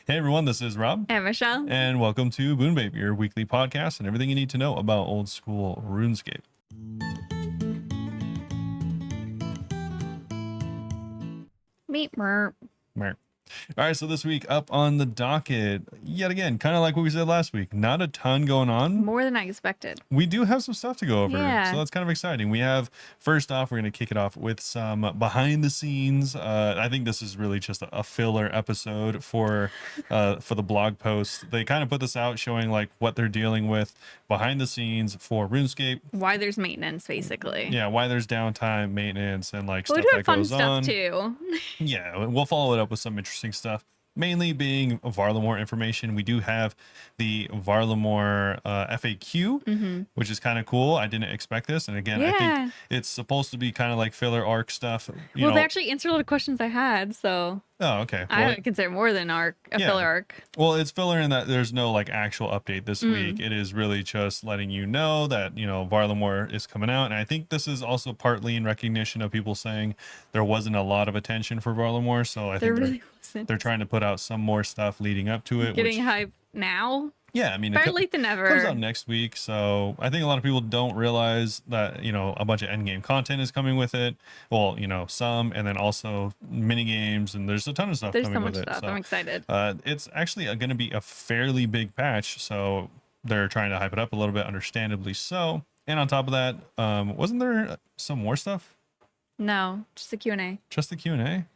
Hey everyone, this is Rob, And Michelle. and welcome to Bunebape, your weekly podcast and everything you need to know about old school RuneScape. Meet Merp. Mer. All right, so this week up on the docket, yet again, kind of like what we said last week, not a ton going on. More than I expected. We do have some stuff to go over, Yeah. so that's kind of exciting. We have, first off, we're going to kick it off with some behind the scenes. I think this is really just a filler episode for the blog post. They kind of put this out showing like what they're dealing with behind the scenes for RuneScape. Why there's maintenance, basically. Yeah, why there's downtime, maintenance, and like But stuff we're doing that fun goes stuff on. too. Yeah, we'll follow it up with some interesting stuff. Mainly being Varlamore information. We do have the Varlamore FAQ, which is kind of cool. I didn't expect this, and again, I think it's supposed to be kind of like filler arc stuff. Well, they actually answered all the questions I had, so Oh, okay. I would consider more than a filler arc. Well, it's filler in that there's no like actual update this week. It is really just letting you know that, Varlamore is coming out. And I think this is also partly in recognition of people saying there wasn't a lot of attention for Varlamore. So I think they're trying to put out some more stuff leading up to it. Getting hype now. Yeah, I mean, better late than never. It comes out next week, so I think a lot of people don't realize that a bunch of endgame content is coming with it. Well, some, and then also mini games, and there's a ton of stuff coming with it. There's so much stuff. I'm excited. It's actually going to be a fairly big patch, so they're trying to hype it up a little bit, understandably so. And on top of that, wasn't there some more stuff? No, just the Q&A. Just the Q&A?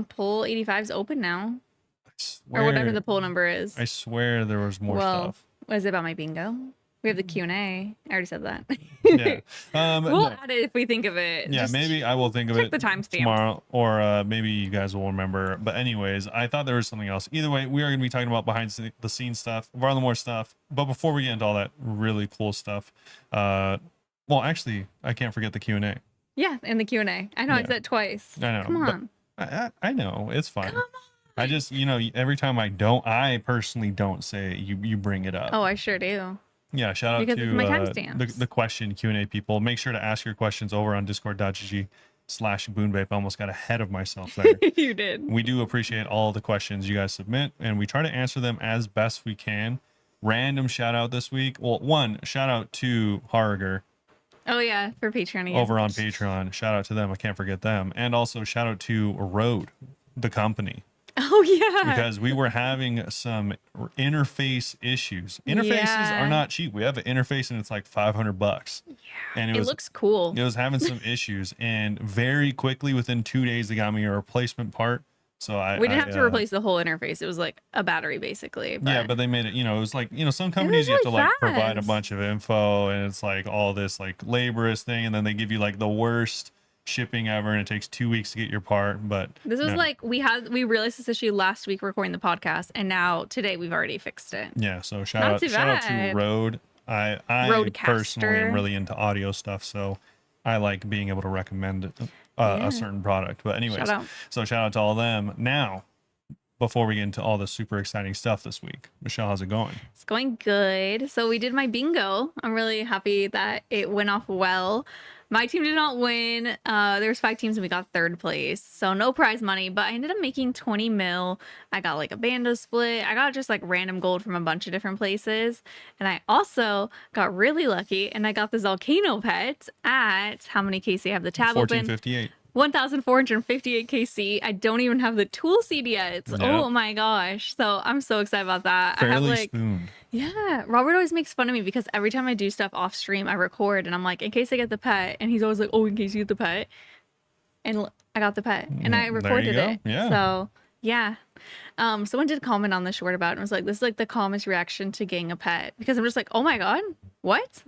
Poll 85 is open now. Or whatever the poll number is. I swear there was more stuff. What is it about my bingo? We have the Q&A. I already said that. Yeah. We'll add it if we think of it. Yeah, maybe I will think of it the timestamp tomorrow, or maybe you guys will remember. But anyways, I thought there was something else. Either way, we are going to be talking about behind the scenes stuff, Varlamore stuff. But before we get into all that really cool stuff, well, actually, I can't forget the Q&A. Yeah, and the Q&A. I know I said it twice. I know. Come on. I know. It's fine. Come on. I just, every time I personally don't say it, you bring it up. Oh, I sure do. Yeah, shout out because to it's my timestamps. the question Q&A people. Make sure to ask your questions over on discord.gg/Bunebape. I almost got ahead of myself there. You did. We do appreciate all the questions you guys submit, and we try to answer them as best we can. Random shout out this week. Well, one, shout out to Harger. Oh, yeah, for Patreon. Over on Patreon. Shout out to them. I can't forget them. And also shout out to Road, the company. Oh, yeah. Because we were having some interface issues. Interfaces are not cheap. We have an interface and it's like $500. Yeah. And it looks cool. It was having some issues. And very quickly, within 2 days, they got me a replacement part. So we didn't have to replace the whole interface. It was like a battery, basically. But they made it, it was like, some companies you have to like provide a bunch of info, and it's like all this like laborious thing. And then they give you like the worst shipping ever, and it takes 2 weeks to get your part. But this was like we realized this issue last week recording the podcast, and now today we've already fixed it. Yeah, so shout out to Rode. I personally am really into audio stuff, so I like being able to recommend a certain product. But anyways, shout out to all of them. Now, before we get into all the super exciting stuff this week, Michelle, how's it going? It's going good. So we did my bingo. I'm really happy that it went off well. My team did not win. There was 5 teams and we got 3rd place. So no prize money, but I ended up making 20 mil. I got like a bando split. I got just like random gold from a bunch of different places. And I also got really lucky and I got the Volcano pet at, how many KC? I have the tab 1458. open. 1,458 KC. I don't even have the tool seed yet. Yep. Oh my gosh. So I'm so excited about that. Fairly spooned. Yeah. Robert always makes fun of me because every time I do stuff off stream, I record and I'm like, in case I get the pet. And he's always like, oh, in case you get the pet. And I got the pet and I recorded it. Yeah. So yeah. Someone did comment on the short about it and was like, this is like the calmest reaction to getting a pet, because I'm just like, oh my God, what's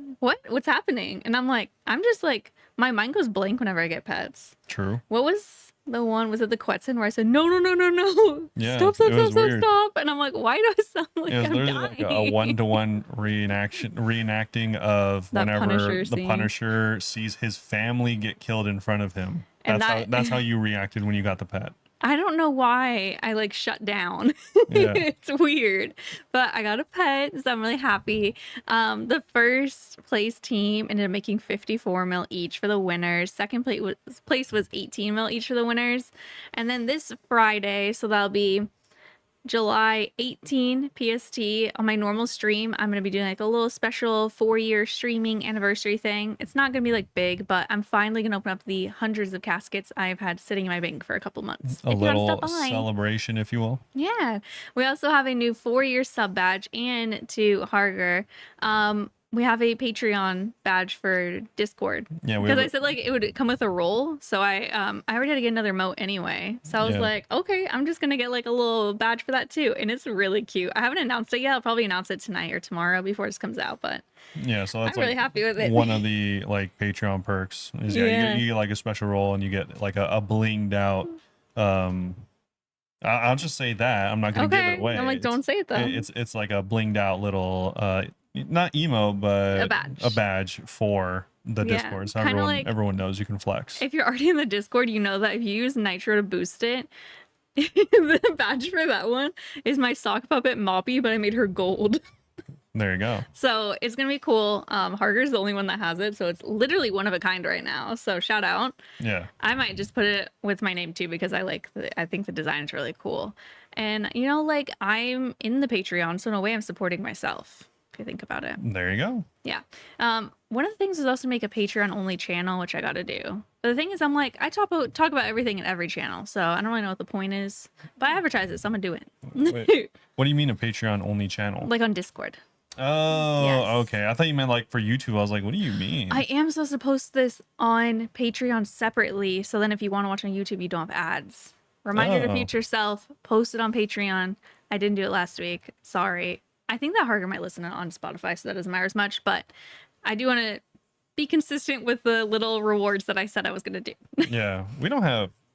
happening? And I'm like, I'm just like, my mind goes blank whenever I get pets. True. What was the one? Was it the Quetzal where I said, no. Yeah, stop. And I'm like, why do I sound like I'm dying? Like a 1-to-1 reenacting of whenever the Punisher sees his family get killed in front of him. That's how you reacted when you got the pet. I don't know why I like shut down. Yeah. It's weird, but I got a pet, so I'm really happy. The first place team ended up making 54 mil each for the winners. Second place was 18 mil each for the winners. And then this Friday, so that'll be July 18 PST on my normal stream. I'm going to be doing like a little special 4-year streaming anniversary thing. It's not going to be like big, but I'm finally going to open up the hundreds of caskets I've had sitting in my bank for a couple months. A If you want to stop little by. celebration, if you will. Yeah. We also have a new 4-year sub badge, and to Harger, we have a Patreon badge for Discord. Yeah, we Because I have, said like it would come with a role. So I already had to get another moat anyway. So I was Yeah. like, okay, I'm just gonna get like a little badge for that too. And it's really cute. I haven't announced it yet. I'll probably announce it tonight or tomorrow before this comes out, but yeah. So that's I'm really like happy with it. one of the like Patreon perks is Yeah. you get like a special role and you get like a blinged out. Um, I'll just say that I'm not gonna give it Okay. away. I'm like, don't say it though. It's like a blinged out little not emo but A badge. for the Yeah, Discord, so kinda everyone like- everyone knows you can flex. If you're already in the Discord, you know that if you use Nitro to boost it, the badge for that one is my sock puppet Moppy, but I made her gold. There you go. So it's gonna be cool. Harger's the only one that has it, so it's literally one of a kind right now. So shout out. Yeah. I might just put it with my name too because I think the design is really cool. And you know, like I'm in the Patreon, so in a way I'm supporting myself, if you think about it. There you go. Yeah. One of the things is also make a Patreon only channel, which I gotta do. But the thing is, I'm like, I talk about everything in every channel, so I don't really know what the point is. But I advertise it, so I'm gonna do it. Wait, what do you mean a Patreon only channel? Like on Discord. Oh, Yes. okay. I thought you meant like for YouTube. I was like, what do you mean? I am supposed to post this on Patreon separately, so then if you want to watch on YouTube, you don't have ads. Reminder to Oh. future self, post it on Patreon. I didn't do it last week. Sorry. I think that Harger might listen on Spotify, so that doesn't matter as much, but I do want to be consistent with the little rewards that I said I was going to do. Yeah,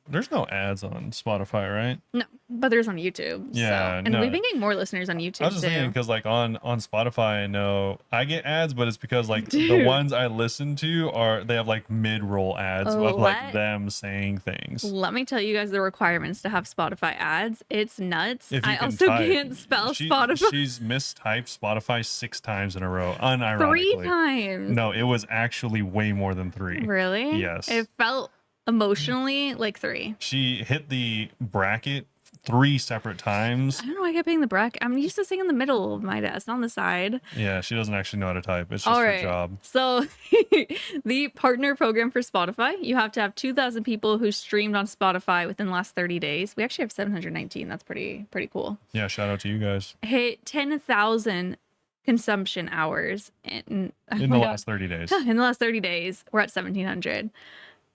there's no ads on Spotify, right? No, but there's on YouTube. Yeah, So. And no. we've been getting more listeners on YouTube I was just too. thinking because like on Spotify, I know I get ads, but it's because like the Dude. ones I listen to they have like mid-roll ads of like Let- them saying things. Let me tell you guys the requirements to have Spotify ads. It's nuts. If you I can also type. can't spell She- Spotify She's mistyped Spotify 6 times in a row, unironically. 3 times. No, it was actually way more than 3. Really? Yes. It felt emotionally like 3. She hit the bracket 3 separate times. I don't know why I kept hitting the bracket. I'm used to sitting in the middle of my desk, not on the side. Yeah, she doesn't actually know how to type. It's just All her right. job. So the partner program for Spotify, you have to have 2,000 people who streamed on Spotify within the last 30 days. We actually have 719. That's pretty cool. Yeah, shout out to you guys. Hit 10,000 consumption hours In the last 30 days. in the last 30 days. We're at 1,700.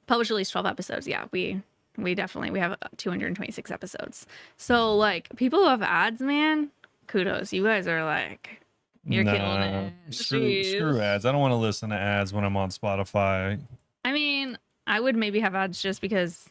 Published at least 12 episodes. Yeah, we have 226 episodes. So like people who have ads, man, kudos. You guys are like, you're killing it. Screw Jeez. ads. I don't want to listen to ads when I'm on Spotify. I mean, I would maybe have ads just because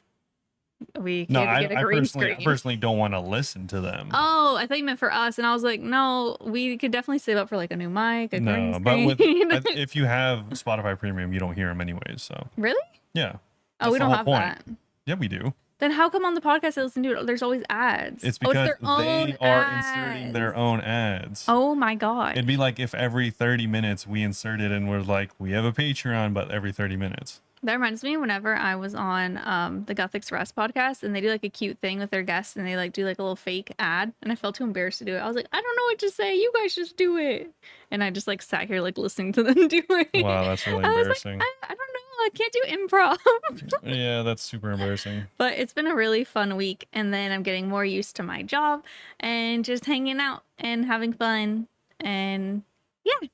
we No, can't get a I green personally screen. don't want to listen to them. Oh, I thought you meant for us, and I was like, no, we could definitely save up for like a new mic, a green No, screen. but if you have Spotify Premium, you don't hear them anyways. So Really? yeah. Oh, we That's the don't whole have point. that. Yeah, we do. Then how come on the podcast I listen to it, there's always ads? It's Oh, because their own they are ads. inserting their own ads. Oh my god. It'd be like if every 30 minutes we inserted and we're like, we have a Patreon, but every 30 minutes. That reminds me whenever I was on the Goth Express podcast and they do like a cute thing with their guests and they like do like a little fake ad and I felt too embarrassed to do it. I was like, I don't know what to say. You guys just do it. And I just like sat here like listening to them do it. Wow, that's really I was like, embarrassing. I don't know. I can't do improv. Yeah, that's super embarrassing. But it's been a really fun week. And then I'm getting more used to my job and just hanging out and having fun. And yeah.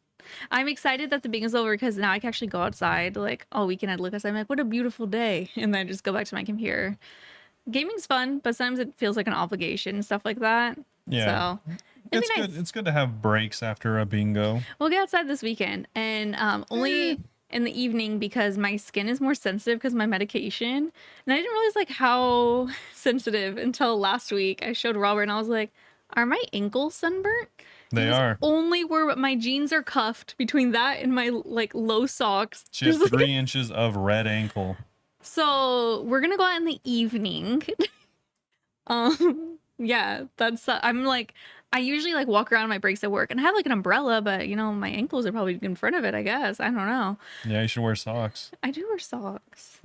I'm excited that the being is over because now I can actually go outside like all weekend. I'd look outside, I'm like, what a beautiful day. And then I just go back to my computer. Gaming's fun, but sometimes it feels like an obligation and stuff like that. Yeah. So it'd It's be good. nice. It's good to have breaks after a bingo. We'll get outside this weekend and only in the evening because my skin is more sensitive because of my medication. And I didn't realize like how sensitive until last week. I showed Robert and I was like, are my ankles sunburnt? They Because are. only where my jeans are cuffed between that and my like low socks. She has There's, like, 3 inches of red ankle. So we're gonna go out in the evening. Yeah, that's I'm like I usually like walk around my breaks at work and I have like an umbrella, but you know my ankles are probably in front of it. I guess I don't know. Yeah, you should wear socks. I do wear socks.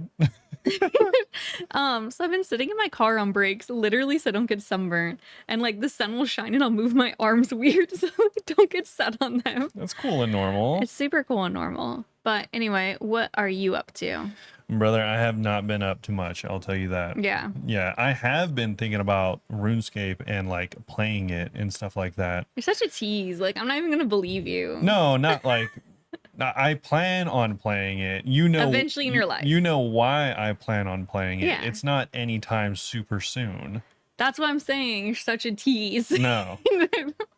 So I've been sitting in my car on breaks, literally so I don't get sunburnt. And like the sun will shine and I'll move my arms weird so I don't get sun on them. That's cool and normal. It's super cool and normal. But anyway, what are you up to? Brother, I have not been up to much, I'll tell you that. Yeah. Yeah, I have been thinking about RuneScape and like playing it and stuff like that. You're such a tease. Like, I'm not even gonna believe you. No, not like I plan on playing it. You know, Eventually in your life. You know why I plan on playing it. Yeah. It's not anytime super soon. That's what I'm saying. You're such a tease. No.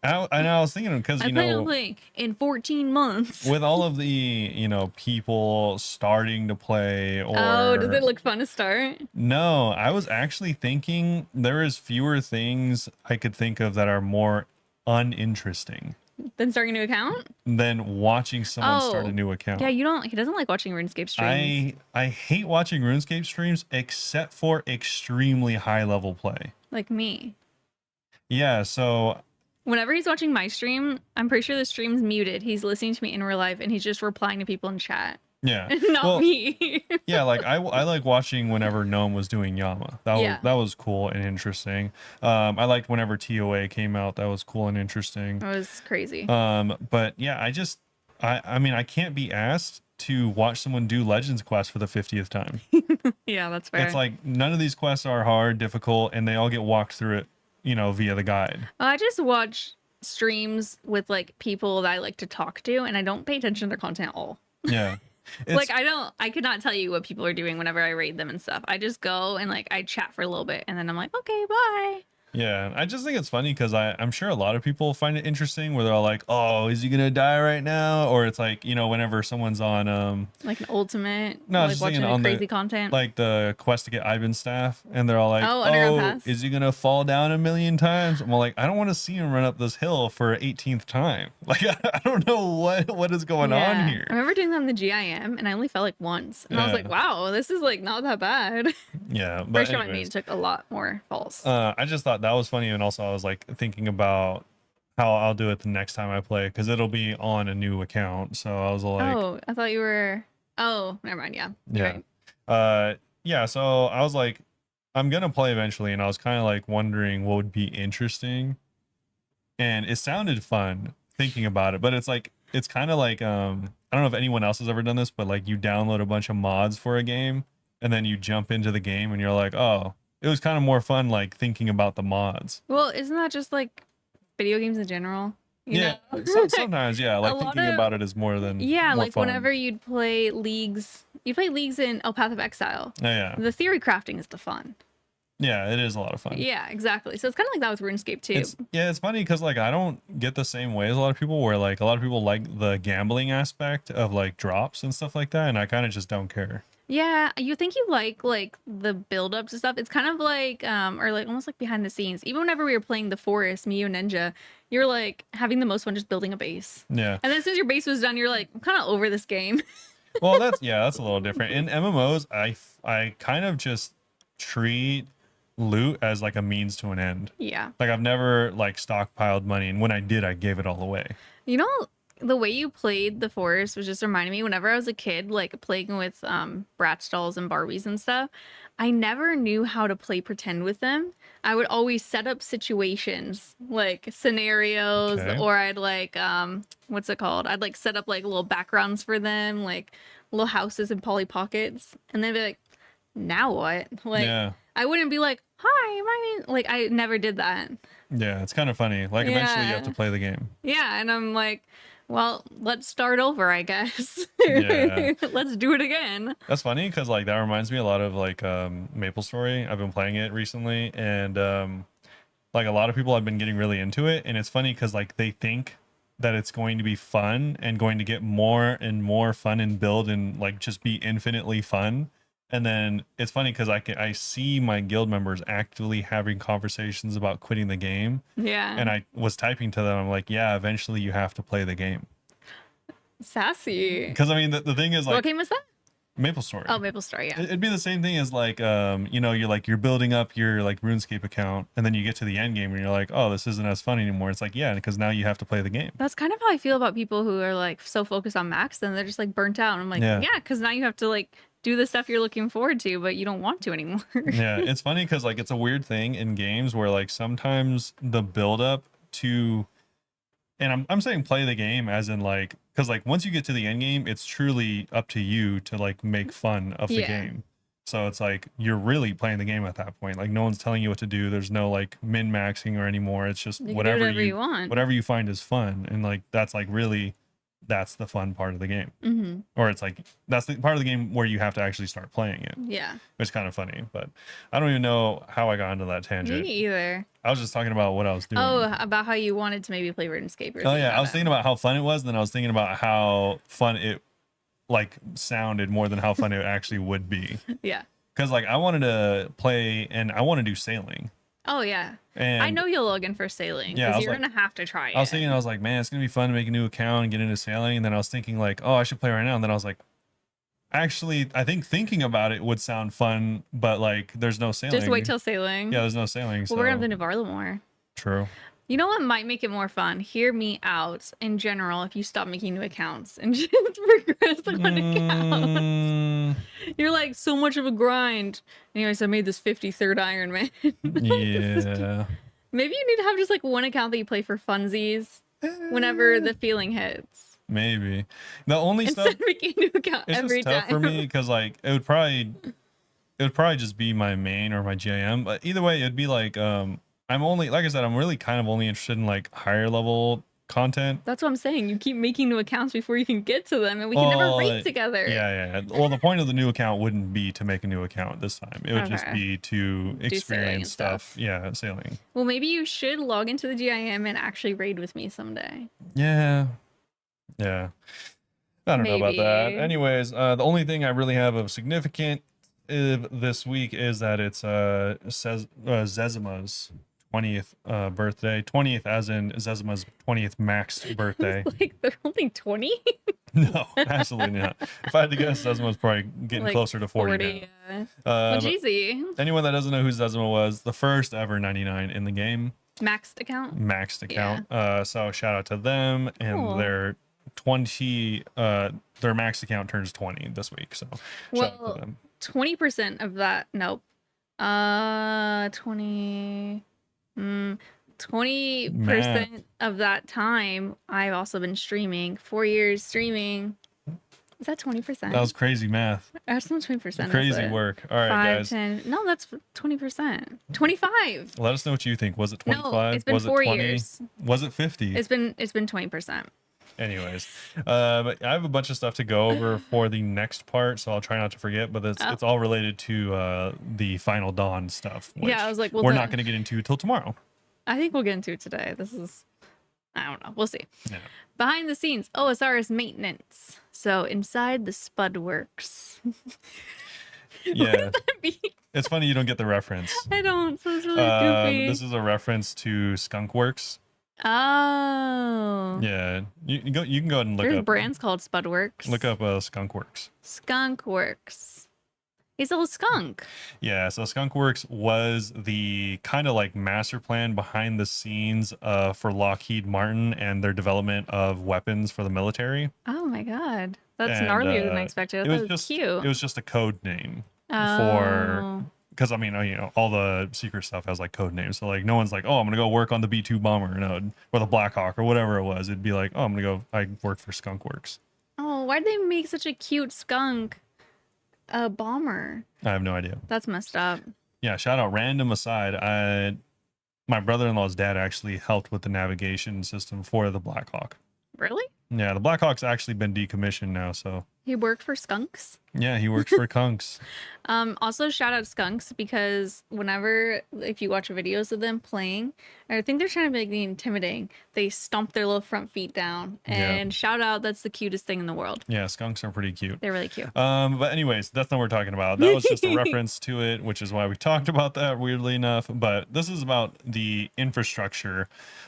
I was thinking because, I plan on playing in 14 months. with all of the, people starting to play or... Oh, does it look fun to start? No, I was actually thinking there is fewer things I could think of that are more uninteresting Then starting a new account? than watching someone start a new account. Yeah, he doesn't like watching RuneScape streams. I hate watching RuneScape streams except for extremely high level play. Like me. Yeah, so Whenever he's watching my stream, I'm pretty sure the stream's muted. He's listening to me in real life and he's just replying to people in chat. yeah. Not me. Yeah, like I like watching whenever Gnome was doing Yama. That was cool and interesting. I liked whenever TOA came out. That was cool and interesting. That was crazy. But yeah, I mean, I can't be asked to watch someone do Legends quest for the 50th time. Yeah, that's fair. It's like none of these quests are hard, difficult, and they all get walked through it, via the guide. I just watch streams with like people that I like to talk to and I don't pay attention to their content at all. Yeah. Like I could not tell you what people are doing whenever I raid them and stuff. I just go and like I chat for a little bit and then I'm like, okay, bye. Yeah, I just think it's funny because I'm sure a lot of people find it interesting where they're all like, oh, is he gonna die right now? Or it's like, whenever someone's on like an ultimate, no, like just watching thinking on crazy the content. like the quest to get Ivan's staff, and they're all like, Underground Pass. is he gonna fall down a million times? I'm like, I don't want to see him run up this hill for 18th time. Like I don't know what is going on here. I remember doing that on the GIM and I only fell like once. And I was like, wow, this is like not that bad. Yeah. But First time I made took a lot more falls. I just thought that was funny, and also I was like thinking about how I'll do it the next time I play because it'll be on a new account. So I was like, oh, I thought you were. Oh, never mind. Yeah. Yeah. Right. Yeah. So I was like, I'm gonna play eventually, and I was kind of like wondering what would be interesting, and it sounded fun thinking about it, but it's kind of like I don't know if anyone else has ever done this, but like you download a bunch of mods for a game, and then you jump into the game, and you're like, oh. It was kind of more fun, like thinking about the mods. Well, isn't that just like video games in general? Yeah, sometimes, yeah. Like thinking about it is more than more like fun. whenever you'd play leagues in El Path of Exile. Oh, yeah. The theory crafting is the fun. Yeah, it is a lot of fun. Yeah, exactly. So it's kind of like that with RuneScape too. It's funny because like I don't get the same way as a lot of people, where like a lot of people like the gambling aspect of like drops and stuff like that, and I kind of just don't care. Yeah, you think you like the build up to stuff. It's kind of like or like almost like behind the scenes. Even whenever we were playing the forest, me, you, and Ninja, you're like having the most fun just building a base. Yeah. And then as soon as your base was done, you're like, I'm kind of over this game. Well, that's a little different. In MMOs, I kind of just treat loot as like a means to an end. Yeah. Like I've never like stockpiled money, and when I did, I gave it all away. You know, the way you played the forest was just reminding me whenever I was a kid, like playing with Bratz dolls and Barbies and stuff, I never knew how to play pretend with them. I would always set up situations, like scenarios, or I'd like, what's it called? I'd like set up like little backgrounds for them, like little houses and Polly Pockets. And then be like, now what? Like, I wouldn't be like, hi, my name. Like, I never did that. Yeah, it's kind of funny. Like, eventually you have to play the game. Yeah, and I'm like, well, let's start over, I guess. Yeah. Let's do it again. That's funny because like that reminds me a lot of like MapleStory. I've been playing it recently, and like a lot of people have been getting really into it, and it's funny because like they think that it's going to be fun and going to get more and more fun and build and like just be infinitely fun. And then it's funny because I see my guild members actively having conversations about quitting the game. Yeah. And I was typing to them, I'm like, yeah, eventually you have to play the game. Sassy. Because I mean, the thing is like, what game was that? MapleStory. Oh, MapleStory, yeah. It'd be the same thing as like, you're building up your like RuneScape account, and then you get to the end game and you're like, oh, this isn't as fun anymore. It's like, yeah, because now you have to play the game. That's kind of how I feel about people who are like so focused on max, then they're just like burnt out. And I'm like, yeah, because now you have to like do the stuff you're looking forward to, but you don't want to anymore. Yeah, it's funny because like it's a weird thing in games where like sometimes the build up to, and I'm saying play the game as in like, because like once you get to the end game, it's truly up to you to like make fun of the Yeah. game. So it's like you're really playing the game at that point. Like no one's telling you what to do. There's no like min maxing or anymore. It's just You can do whatever whatever you want. whatever you find is fun, and like that's like really that's the fun part of the game. Mm-hmm. Or it's like that's the part of the game where you have to actually start playing it. Yeah. It's kind of funny, but I don't even know how I got into that tangent. Me either. I was just talking about what I was doing. Oh, about how you wanted to maybe play RuneScape. Oh yeah, I was thinking about how fun it was, and then I was thinking about how fun it like sounded more than how fun it actually would be. Yeah. Because like I wanted to play and I want to do sailing. Oh yeah. And I know you'll log in for sailing Yeah, I because was you're like- gonna have to try it. I was thinking, I was like, man, it's gonna be fun to make a new account and get into sailing. And then I was thinking like, oh, I should play right now. And then I was like, actually, I think thinking about it would sound fun, but like there's no sailing. Just wait till sailing. Yeah, there's no sailing. Well, So we're gonna have to do Varlamore. true. You know what might make it more fun? Hear me out. In general, if you stop making new accounts and just progress on accounts, Mm, you're like so much of a grind. Anyways, I made this 53rd Iron Man. yeah. Maybe you need to have just like one account that you play for funsies whenever the feeling hits. Maybe. The only Instead stuff of making a new account it's every just tough time. for me because like it would probably just be my main or my GIM. But either way, it'd be like I'm only, like I said, I'm really kind of only interested in like higher level content. That's what I'm saying. You keep making new accounts before you can get to them, and we can never Well, raid together. Yeah. Well, the point of the new account wouldn't be to make a new account this time. It would just Okay. be to sailing experience and stuff. stuff. Yeah, sailing. Well, maybe you should log into the GIM and actually raid with me someday. Yeah. I don't know about that. Maybe. Anyways, the only thing I really have of significant this week is that it's Zezima's 20th birthday. 20th as in Zezima's 20th maxed birthday. Like they're only 20. No, absolutely not. If I had to guess, Zezima's probably getting Like closer to 40 Yeah. now. Well, But Jeezy. anyone that doesn't know who Zezima was, the first ever 99 in the game, Maxed account. maxed account. So shout out to them and Cool. their 20 their max account turns 20 this week. So shout out Well, to them. 20% of that. Nope. 20. 20% of that time I've also been streaming. 4 years streaming. Is that 20%? That was crazy math. That's not 20%. Crazy work. All right, 5, guys. 10. No, that's 20%. 25. Let us know what you think. Was it 25? No, it's been was 4 it 20? years. Was it 50? It's been 20%. Anyways, but I have a bunch of stuff to go over for the next part, so I'll try not to forget. But it's all related to the Final Dawn stuff. Which Yeah, I was like, well, we're not going to get into till tomorrow. I think we'll get into it today. This is, I don't know. We'll see. Yeah. Behind the scenes, OSRs maintenance. So inside the spud works. Yeah, That'd be- it's funny you don't get the reference. I don't. So it's really goofy. This is a reference to Skunkworks. Oh. Yeah, you can go ahead and look There's up. brands called Spudworks. Look up Skunkworks. Skunkworks. He's a little skunk. Yeah, so Skunkworks was the kind of like master plan behind the scenes for Lockheed Martin and their development of weapons for the military. Oh my god. That's And, gnarlier than I expected. That was cute. It was just a code name Oh. because I mean, all the secret stuff has like code names. So like no one's like, oh, I'm gonna go work on the B2 bomber, or the Black Hawk or whatever it was. It'd be like, oh, I'm gonna go. I work for Skunkworks. Oh, why'd they make such a cute skunk bomber? I have no idea. That's messed up. Yeah, shout out. Random aside, my brother-in-law's dad actually helped with the navigation system for the Black Hawk. Really? Yeah, the Black Hawk's actually been decommissioned now, so He worked for skunks? yeah, he works for Kunks. Also shout out skunks because whenever, if you watch videos of them playing, I think they're trying to make me intimidating. They stomp their little front feet down, and shout out, that's the cutest thing in the world. Yeah, skunks are pretty cute. They're really cute. But anyways, that's not what we're talking about. That was just a reference to it, which is why we talked about that, weirdly enough. But this is about the infrastructure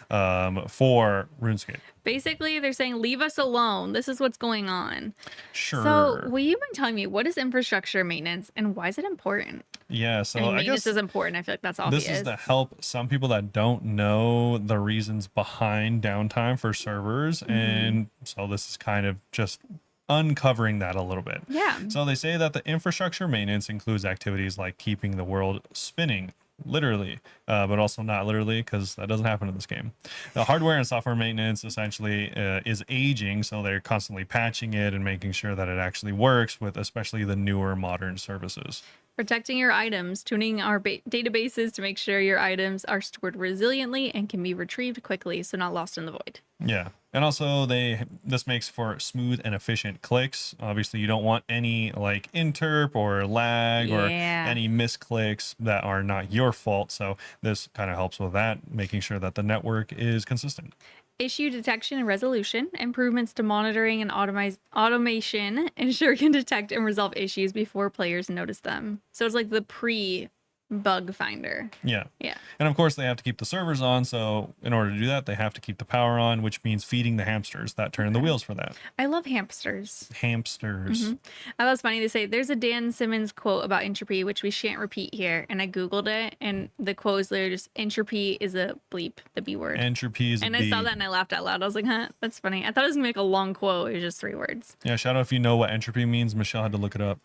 for RuneScape. Basically, they're saying, leave us alone. This is what's going on. Sure. So, will you mind telling me, what is infrastructure maintenance and why is it important? Yeah, so I mean, I maintenance guess is important. I feel like that's obvious. this is to help some people that don't know the reasons behind downtime for servers. And so this is kind of just uncovering that a little bit. Yeah. So they say that the infrastructure maintenance includes activities like keeping the world spinning, literally, but also not literally, because that doesn't happen in this game. The hardware and software maintenance essentially is aging, so they're constantly patching it and making sure that it actually works with especially the newer modern services. Protecting your items, tuning our databases to make sure your items are stored resiliently and can be retrieved quickly, so not lost in the void. Yeah. And also this makes for smooth and efficient clicks. Obviously, you don't want any like interp or lag or Yeah. any misclicks that are not your fault. So this kind of helps with that, making sure that the network is consistent. Issue detection and resolution, improvements to monitoring and automation ensure can detect and resolve issues before players notice them. So it's like the pre-bug finder. Yeah. Yeah. And of course, they have to keep the servers on. So in order to do that, they have to keep the power on, which means feeding the hamsters that turn the wheels for that. I love hamsters. Hamsters. I thought it was funny to say there's a Dan Simmons quote about entropy, which we shan't repeat here. And I Googled it, and the quote is literally just entropy is a bleep, the B word. Entropy is And I saw that and I laughed out loud. I was like, huh, that's funny. I thought it was gonna make a long quote. It was just 3 words. Yeah, shout out if you know what entropy means. Michelle had to look it up.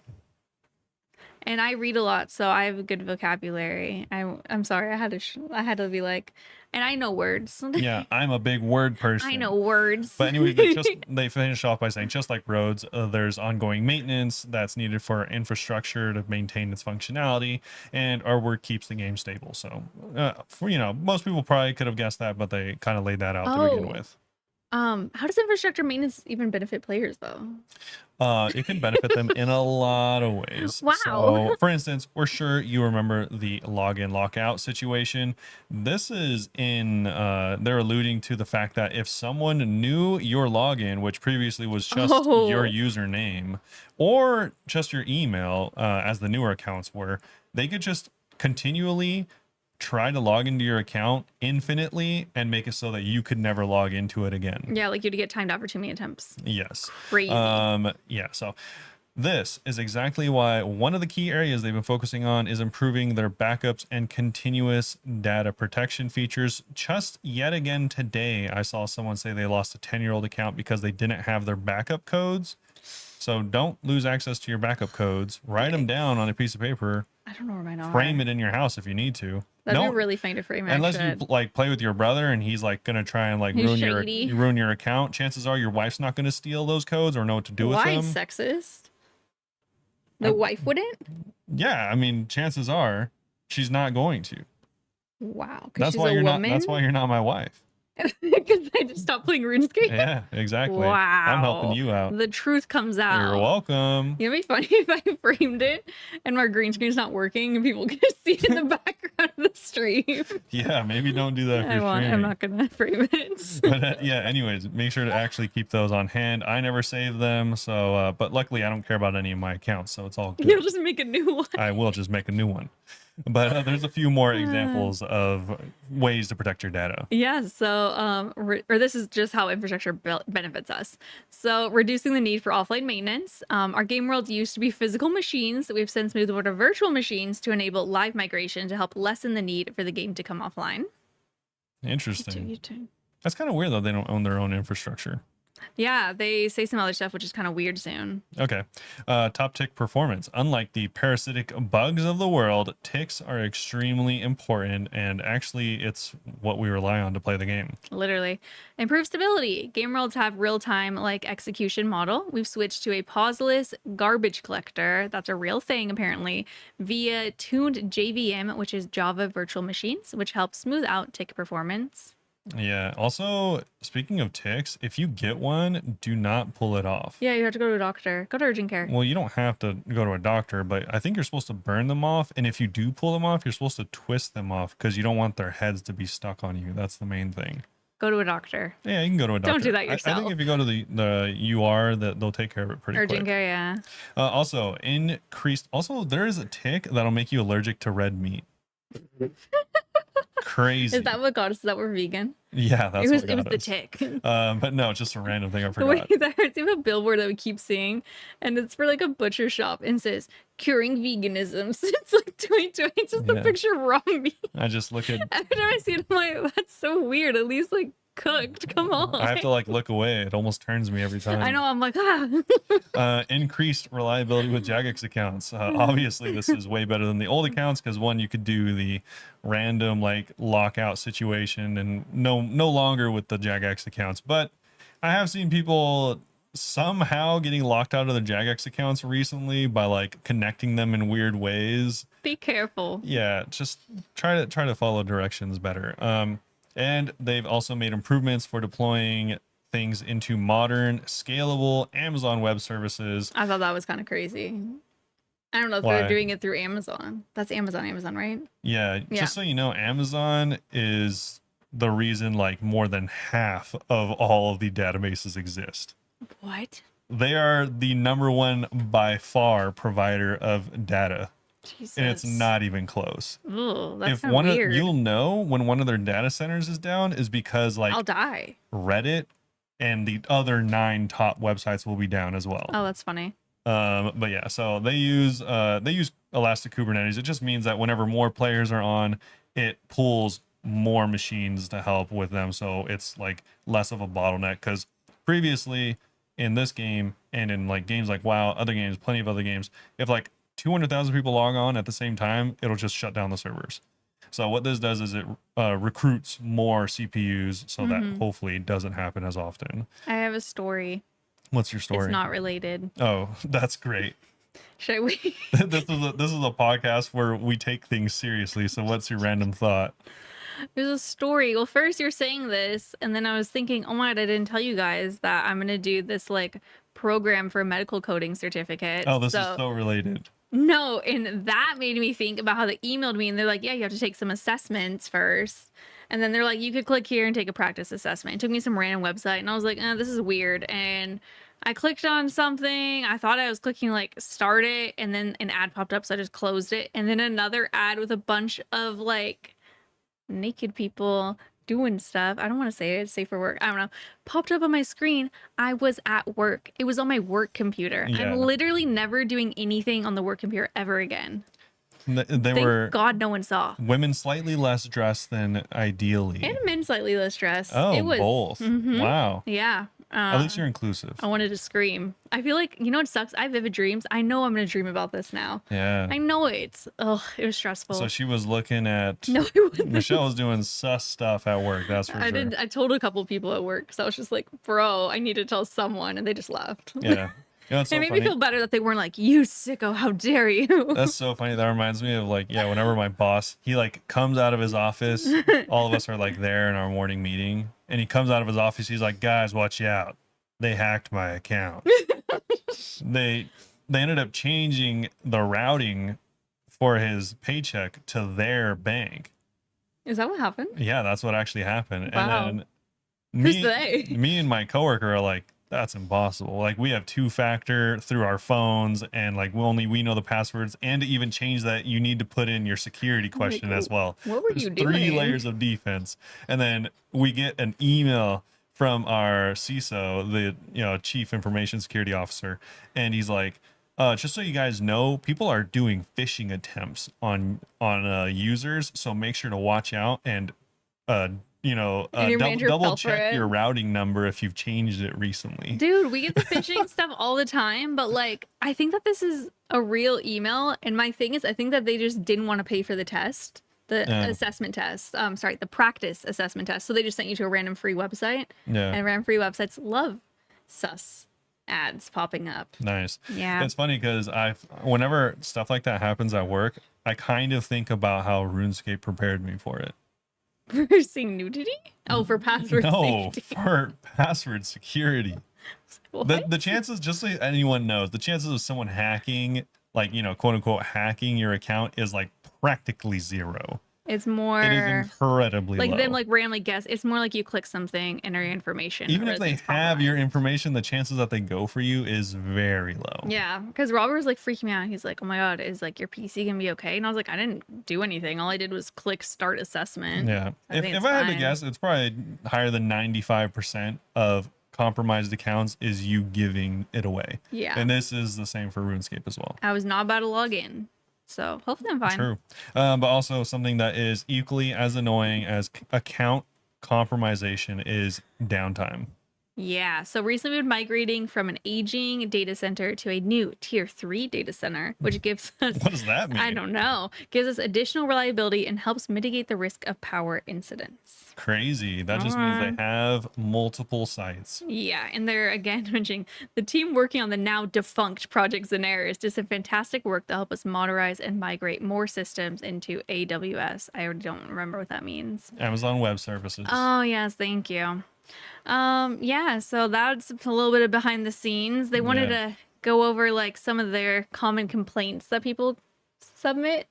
And I read a lot, so I have a good vocabulary. I'm sorry, I had to be like, and I know words. Yeah, I'm a big word person. I know words. But anyway, they finish off by saying, just like roads, there's ongoing maintenance that's needed for infrastructure to maintain its functionality, and our work keeps the game stable. So, most people probably could have guessed that, but they kind of laid that out to begin with. How does infrastructure maintenance even benefit players, though? It can benefit them in a lot of ways. Wow. So, for instance, we're sure you remember the login lockout situation. This is they're alluding to the fact that if someone knew your login, which previously was just your username or just your email, as the newer accounts were, they could just continually try to log into your account infinitely and make it so that you could never log into it again. Yeah, like you'd get timed out for too many attempts. Yes. Crazy. Yeah. So this is exactly why one of the key areas they've been focusing on is improving their backups and continuous data protection features. Just yet again today, I saw someone say they lost a 10-year-old account because they didn't have their backup codes. So don't lose access to your backup codes. Write them down on a piece of paper. I don't know where mine are. Frame it in your house if you need to. That'd be really funny to frame it. Unless you like play with your brother and he's like gonna try and like ruin your account. Chances are your wife's not gonna steal those codes or know what to do with them. Why sexist? The wife wouldn't? Yeah, I mean, chances are she's not going to. Wow. That's why you're not. That's why you're not my wife. Because I just stopped playing RuneScape. Yeah, exactly. Wow. I'm helping you out. The truth comes out. You're welcome. It'd be funny if I framed it and my green screen's not working and people can see it in the background of the stream. Yeah, maybe don't do that. I'm not gonna frame it. But yeah, anyways, make sure to actually keep those on hand. I never save them, so but luckily I don't care about any of my accounts, so it's all good. You'll just make a new one. I will just make a new one. But there's a few more examples of ways to protect your data. Yeah, so or this is just how infrastructure benefits us. So reducing the need for offline maintenance. Our game world used to be physical machines that we've since moved over to virtual machines to enable live migration to help lessen the need for the game to come offline. Interesting. That's kind of weird though. They don't own their own infrastructure. Yeah, they say some other stuff, which is kind of weird soon. Okay. Top tick performance. Unlike the parasitic bugs of the world, ticks are extremely important, and actually it's what we rely on to play the game. Literally. Improved stability. Game worlds have real-time like execution model. We've switched to a pauseless garbage collector. That's a real thing, apparently, via tuned JVM, which is Java Virtual Machines, which helps smooth out tick performance. Yeah. Also, speaking of ticks, if you get one, do not pull it off. Yeah, you have to go to a doctor. Go to urgent care. Well, you don't have to go to a doctor, but I think you're supposed to burn them off. And if you do pull them off, you're supposed to twist them off because you don't want their heads to be stuck on you. That's the main thing. Go to a doctor. Yeah, you can go to a doctor. Don't do that yourself. I think if you go to the UR, that they'll take care of it pretty quick. Urgent care, yeah. Also, there is a tick that'll make you allergic to red meat. Crazy. Is that what got us? Is that we're vegan? Yeah, that's it was what got the us. tick. But no, it's just a random thing I The way forgot. that hurts. You have a billboard that we keep seeing, and it's for like a butcher shop and says curing veganism since like 2020. It's just a picture of raw meat. I just look at Every time I see it, I'm like, that's so weird. At least like cooked. Come I have on. to like look away. It almost turns me every time. I know. I'm like, ah. Increased reliability with Jagex accounts. Obviously, this is way better than the old accounts because one, you could do the random like lockout situation, and no longer with the Jagex accounts. But I have seen people somehow getting locked out of their Jagex accounts recently by like connecting them in weird ways. Be careful. Yeah, just try to follow directions better. And they've also made improvements for deploying things into modern, scalable Amazon Web Services. I thought that was kind of crazy. I don't know if they're Why? doing it through Amazon. That's Amazon, right? Yeah, Yeah. just so you know, Amazon is the reason like more than half of all of the databases exist. What? They are the number one by far provider of data, Jesus. and it's not even close. Ooh, that's If kind of one of weird. you'll know when one of their data centers is down is because like I'll die. Reddit and the other 9 top websites will be down as well. Oh, that's funny. But yeah, so they use Elastic Kubernetes. It just means that whenever more players are on, it pulls more machines to help with them, so it's like less of a bottleneck. Because previously in this game and in like games like WoW, other games, plenty of other games, if like 200,000 people log on at the same time, it'll just shut down the servers. So what this does is it recruits more CPUs so that hopefully it doesn't happen as often. I have a story. What's your story? It's not related. Oh, that's great. Should I wait? This is a podcast where we take things seriously. So what's your random thought? There's a story. Well, first you're saying this, and then I was thinking, oh my God, I didn't tell you guys that I'm gonna do this like program for medical coding certificate. Oh, this is so related. No, and that made me think about how they emailed me and they're like, yeah, you have to take some assessments first. And then they're like, you could click here and take a practice assessment. It took me some random website and I was like, this is weird. And I clicked on something. I thought I was clicking like start it, and then an ad popped up. So I just closed it. And then another ad with a bunch of like naked people doing stuff. I don't want to say it. It's safe for work. I don't know. Popped up on my screen. I was at work. It was on my work computer. Yeah. I'm literally never doing anything on the work computer ever again. They Thank were God no one saw. women slightly less dressed than ideally. And men slightly less dressed. Oh, It was, both. Mhm. Wow. Yeah. At least you're inclusive. I wanted to scream. I feel like, you know what sucks? I have vivid dreams. I know I'm going to dream about this now. Yeah. I know it. Oh, it was stressful. So she was looking at. No, it wasn't. Michelle was doing sus stuff at work. That's for sure. I told a couple people at work. So I was just like, bro, I need to tell someone. And they just left. Yeah. You know, it's so It made funny. me feel better that they weren't like, you sicko, how dare you? That's so funny. That reminds me of like, yeah, whenever my boss, he like comes out of his office, all of us are like there in our morning meeting, and he comes out of his office, he's like, guys, watch out. They hacked my account. they ended up changing the routing for his paycheck to their bank. Is that what happened? Yeah, that's what actually happened. Wow. And Who's then they? me and my coworker are like, that's impossible. Like we have 2-factor through our phones, and like we know the passwords, and to even change that you need to put in your security question as well. What were There's you 3 doing? layers of defense. And then we get an email from our CISO, the chief information security officer, and he's like, just so you guys know, people are doing phishing attempts on users, so make sure to watch out and your manager double fell for check it? your routing number if you've changed it recently. Dude, we get the phishing stuff all the time, but like, I think that this is a real email. And my thing is, I think that they just didn't want to pay for the test, the assessment test. The practice assessment test. So they just sent you to a random free website. Yeah. And random free websites love sus ads popping up. Nice. Yeah. It's funny because whenever stuff like that happens at work, I kind of think about how RuneScape prepared me for it. For seeing nudity? Oh, for password No, safety. for password security. What? The chances, just so anyone knows, the chances of someone hacking, like, quote unquote, hacking your account is like practically zero. It's more It is incredibly like low. them like randomly guess. It's more like you click something, enter your information. Even or if they it's have your compromised. information, the chances that they go for you is very low. Yeah, because Robert was like freaking me out. He's like, "Oh my God, is like your PC gonna be okay?" And I was like, "I didn't do anything. All I did was click start assessment." Yeah. I think If it's I had to fine. guess, it's probably higher than 95% of compromised accounts is you giving it away. Yeah. And this is the same for RuneScape as well. I was not about to log in, so hopefully I'm fine. True. But also something that is equally as annoying as account compromisation is downtime. Yeah, so recently we've been migrating from an aging data center to a new tier 3 data center, which gives us, What does that I mean? don't know, gives us additional reliability and helps mitigate the risk of power incidents. Crazy. That just means they have multiple sites. Yeah, and they're again mentioning the team working on the now defunct Project Zenaris did some fantastic work to help us modernize and migrate more systems into AWS. I already don't remember what that means. Amazon Web Services. Oh, yes, thank you. Yeah, so that's a little bit of behind the scenes. They wanted to go over like some of their common complaints that people submit.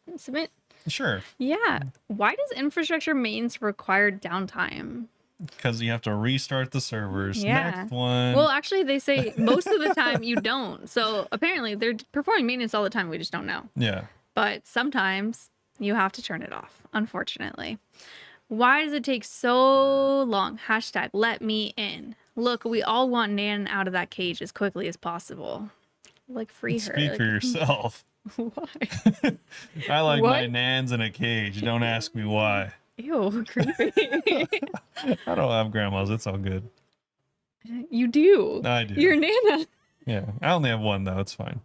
Sure. Yeah. Why does infrastructure maintenance require downtime? Because you have to restart the servers. Yeah. Next one. Well, actually, they say most of the time you don't. So apparently they're performing maintenance all the time. We just don't know. Yeah. But sometimes you have to turn it off, unfortunately. Why does it take so long? Hashtag let me in. Look, we all want Nan out of that cage as quickly as possible. Like, free her. Speak for yourself. Why? I like my What? nans in a cage. Don't ask me why. Ew, creepy. I don't have grandmas. It's all good. You do. I do. You're Nana. Yeah. I only have one, though. It's fine.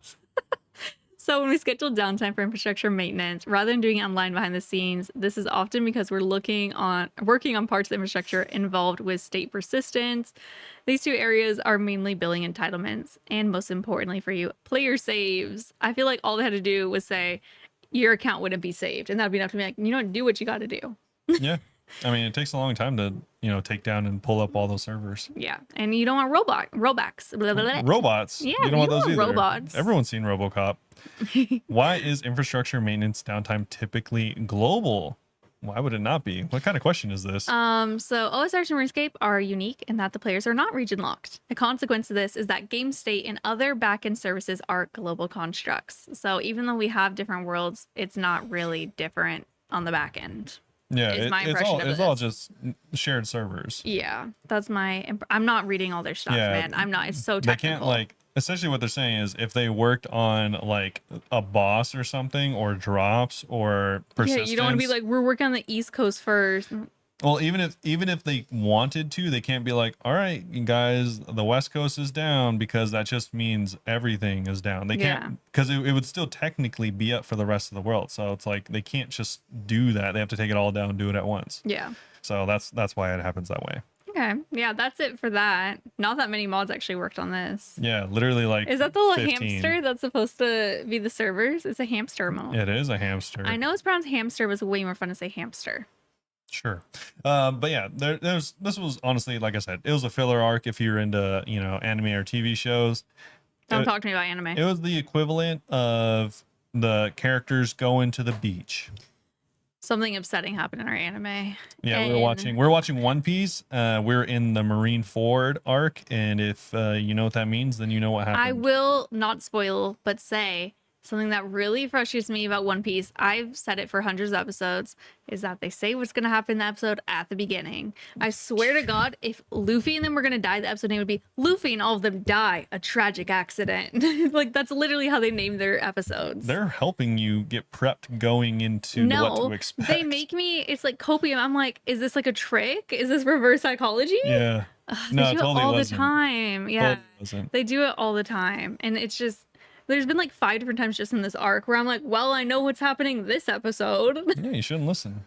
So when we schedule downtime for infrastructure maintenance, rather than doing it online behind the scenes, this is often because we're working on parts of the infrastructure involved with state persistence. These two areas are mainly billing entitlements, and most importantly for you, player saves. I feel like all they had to do was say your account wouldn't be saved, and that'd be enough to be like, you know, do what you got to do. Yeah. I mean, it takes a long time to, take down and pull up all those servers. Yeah, and you don't want robots. Blah, blah, blah. Robots. Yeah, you don't want you those want either. robots. Everyone's seen RoboCop. Why is infrastructure maintenance downtime typically global? Why would it not be? What kind of question is this? So OSRs and RuneScape are unique in that the players are not region locked. A consequence of this is that game state and other backend services are global constructs. So even though we have different worlds, it's not really different on the back end. Yeah, is my impression of it's all this. just shared servers. Yeah, that's my. I'm not reading all their stuff, Yeah, man. I'm not. It's so They technical. can't essentially what they're saying is if they worked on like a boss or something or drops or persistence. Yeah, you don't want to be like we're working on the East Coast first. Well, even if they wanted to, they can't be like, all right, you guys, the West Coast is down because that just means everything is down. They can't because it would still technically be up for the rest of the world. So it's like they can't just do that. They have to take it all down and do it at once. Yeah. So that's why it happens that way. Okay. Yeah, that's it for that. Not that many mods actually worked on this. Yeah, literally like. Is that the little 15. hamster that's supposed to be the servers? It's a hamster mode. It is a hamster. I know it's pronounced hamster, but it's way more fun to say hamster. Sure. But yeah, this was honestly, like I said, it was a filler arc if you're into, anime or TV shows. Don't talk to me about anime. It was the equivalent of the characters going to the beach. Something upsetting happened in our anime. Yeah, we're watching One Piece. We're in the Marineford arc, and if you know what that means, then you know what happened. I will not spoil, but say something that really frustrates me about One Piece. I've said it for hundreds of episodes, is that they say what's going to happen in the episode at the beginning. I swear to God, if Luffy and them were going to die, the episode name would be Luffy and all of them die, a tragic accident. Like, that's literally how they name their episodes. They're helping you get prepped going into what to expect. They make me, it's like copium. I'm like, is this like a trick? Is this reverse psychology? Yeah. They do totally it all wasn't. the time. Yeah. Totally wasn't. They do it all the time. And it's just, there's been like 5 different times just in this arc where I'm like, well, I know what's happening this episode. Yeah, you shouldn't listen.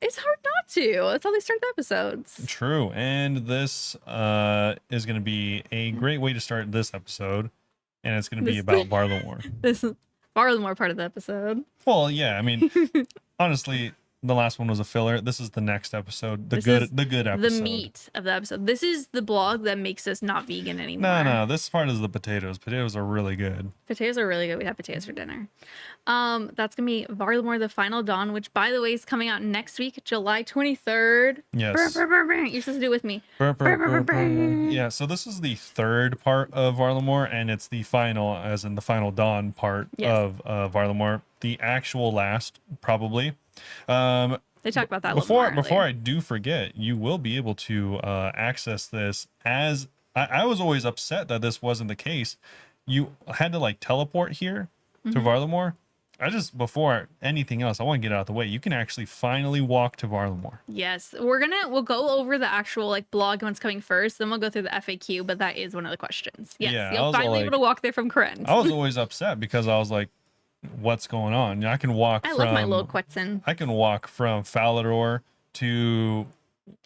It's hard not to. That's how they start the episodes. True. And this is going to be a great way to start this episode. And it's going to be about Varlamore. This is Varlamore part of the episode. Well, yeah. I mean, honestly, the last one was a filler. This is the next episode. The good episode. The meat of the episode. This is the blog that makes us not vegan anymore. No. This part is the potatoes. Potatoes are really good. Potatoes are really good. We'd have potatoes for dinner. That's gonna be Varlamore: The Final Dawn, which, by the way, is coming out next week, July 23rd. Yes. You're supposed to do it with me. Yeah. So this is the third part of Varlamore, and it's the final, as in the Final Dawn part of Varlamore. The actual last, probably. They talk about that a little more before earlier. I do forget, you will be able to access this as I was always upset that this wasn't the case. You had to like teleport here to Varlamore, I just, before anything else, I want to get out of the way. You can actually finally walk to Varlamore. Yes, we'll go over the actual like blog once coming first, then we'll go through the FAQ, but that is one of the questions. Yes, Yeah, you'll finally able to walk there from Korenz. I was always upset because I was like, what's going on? I can walk I from love my little Quetzin. I can walk from Falador to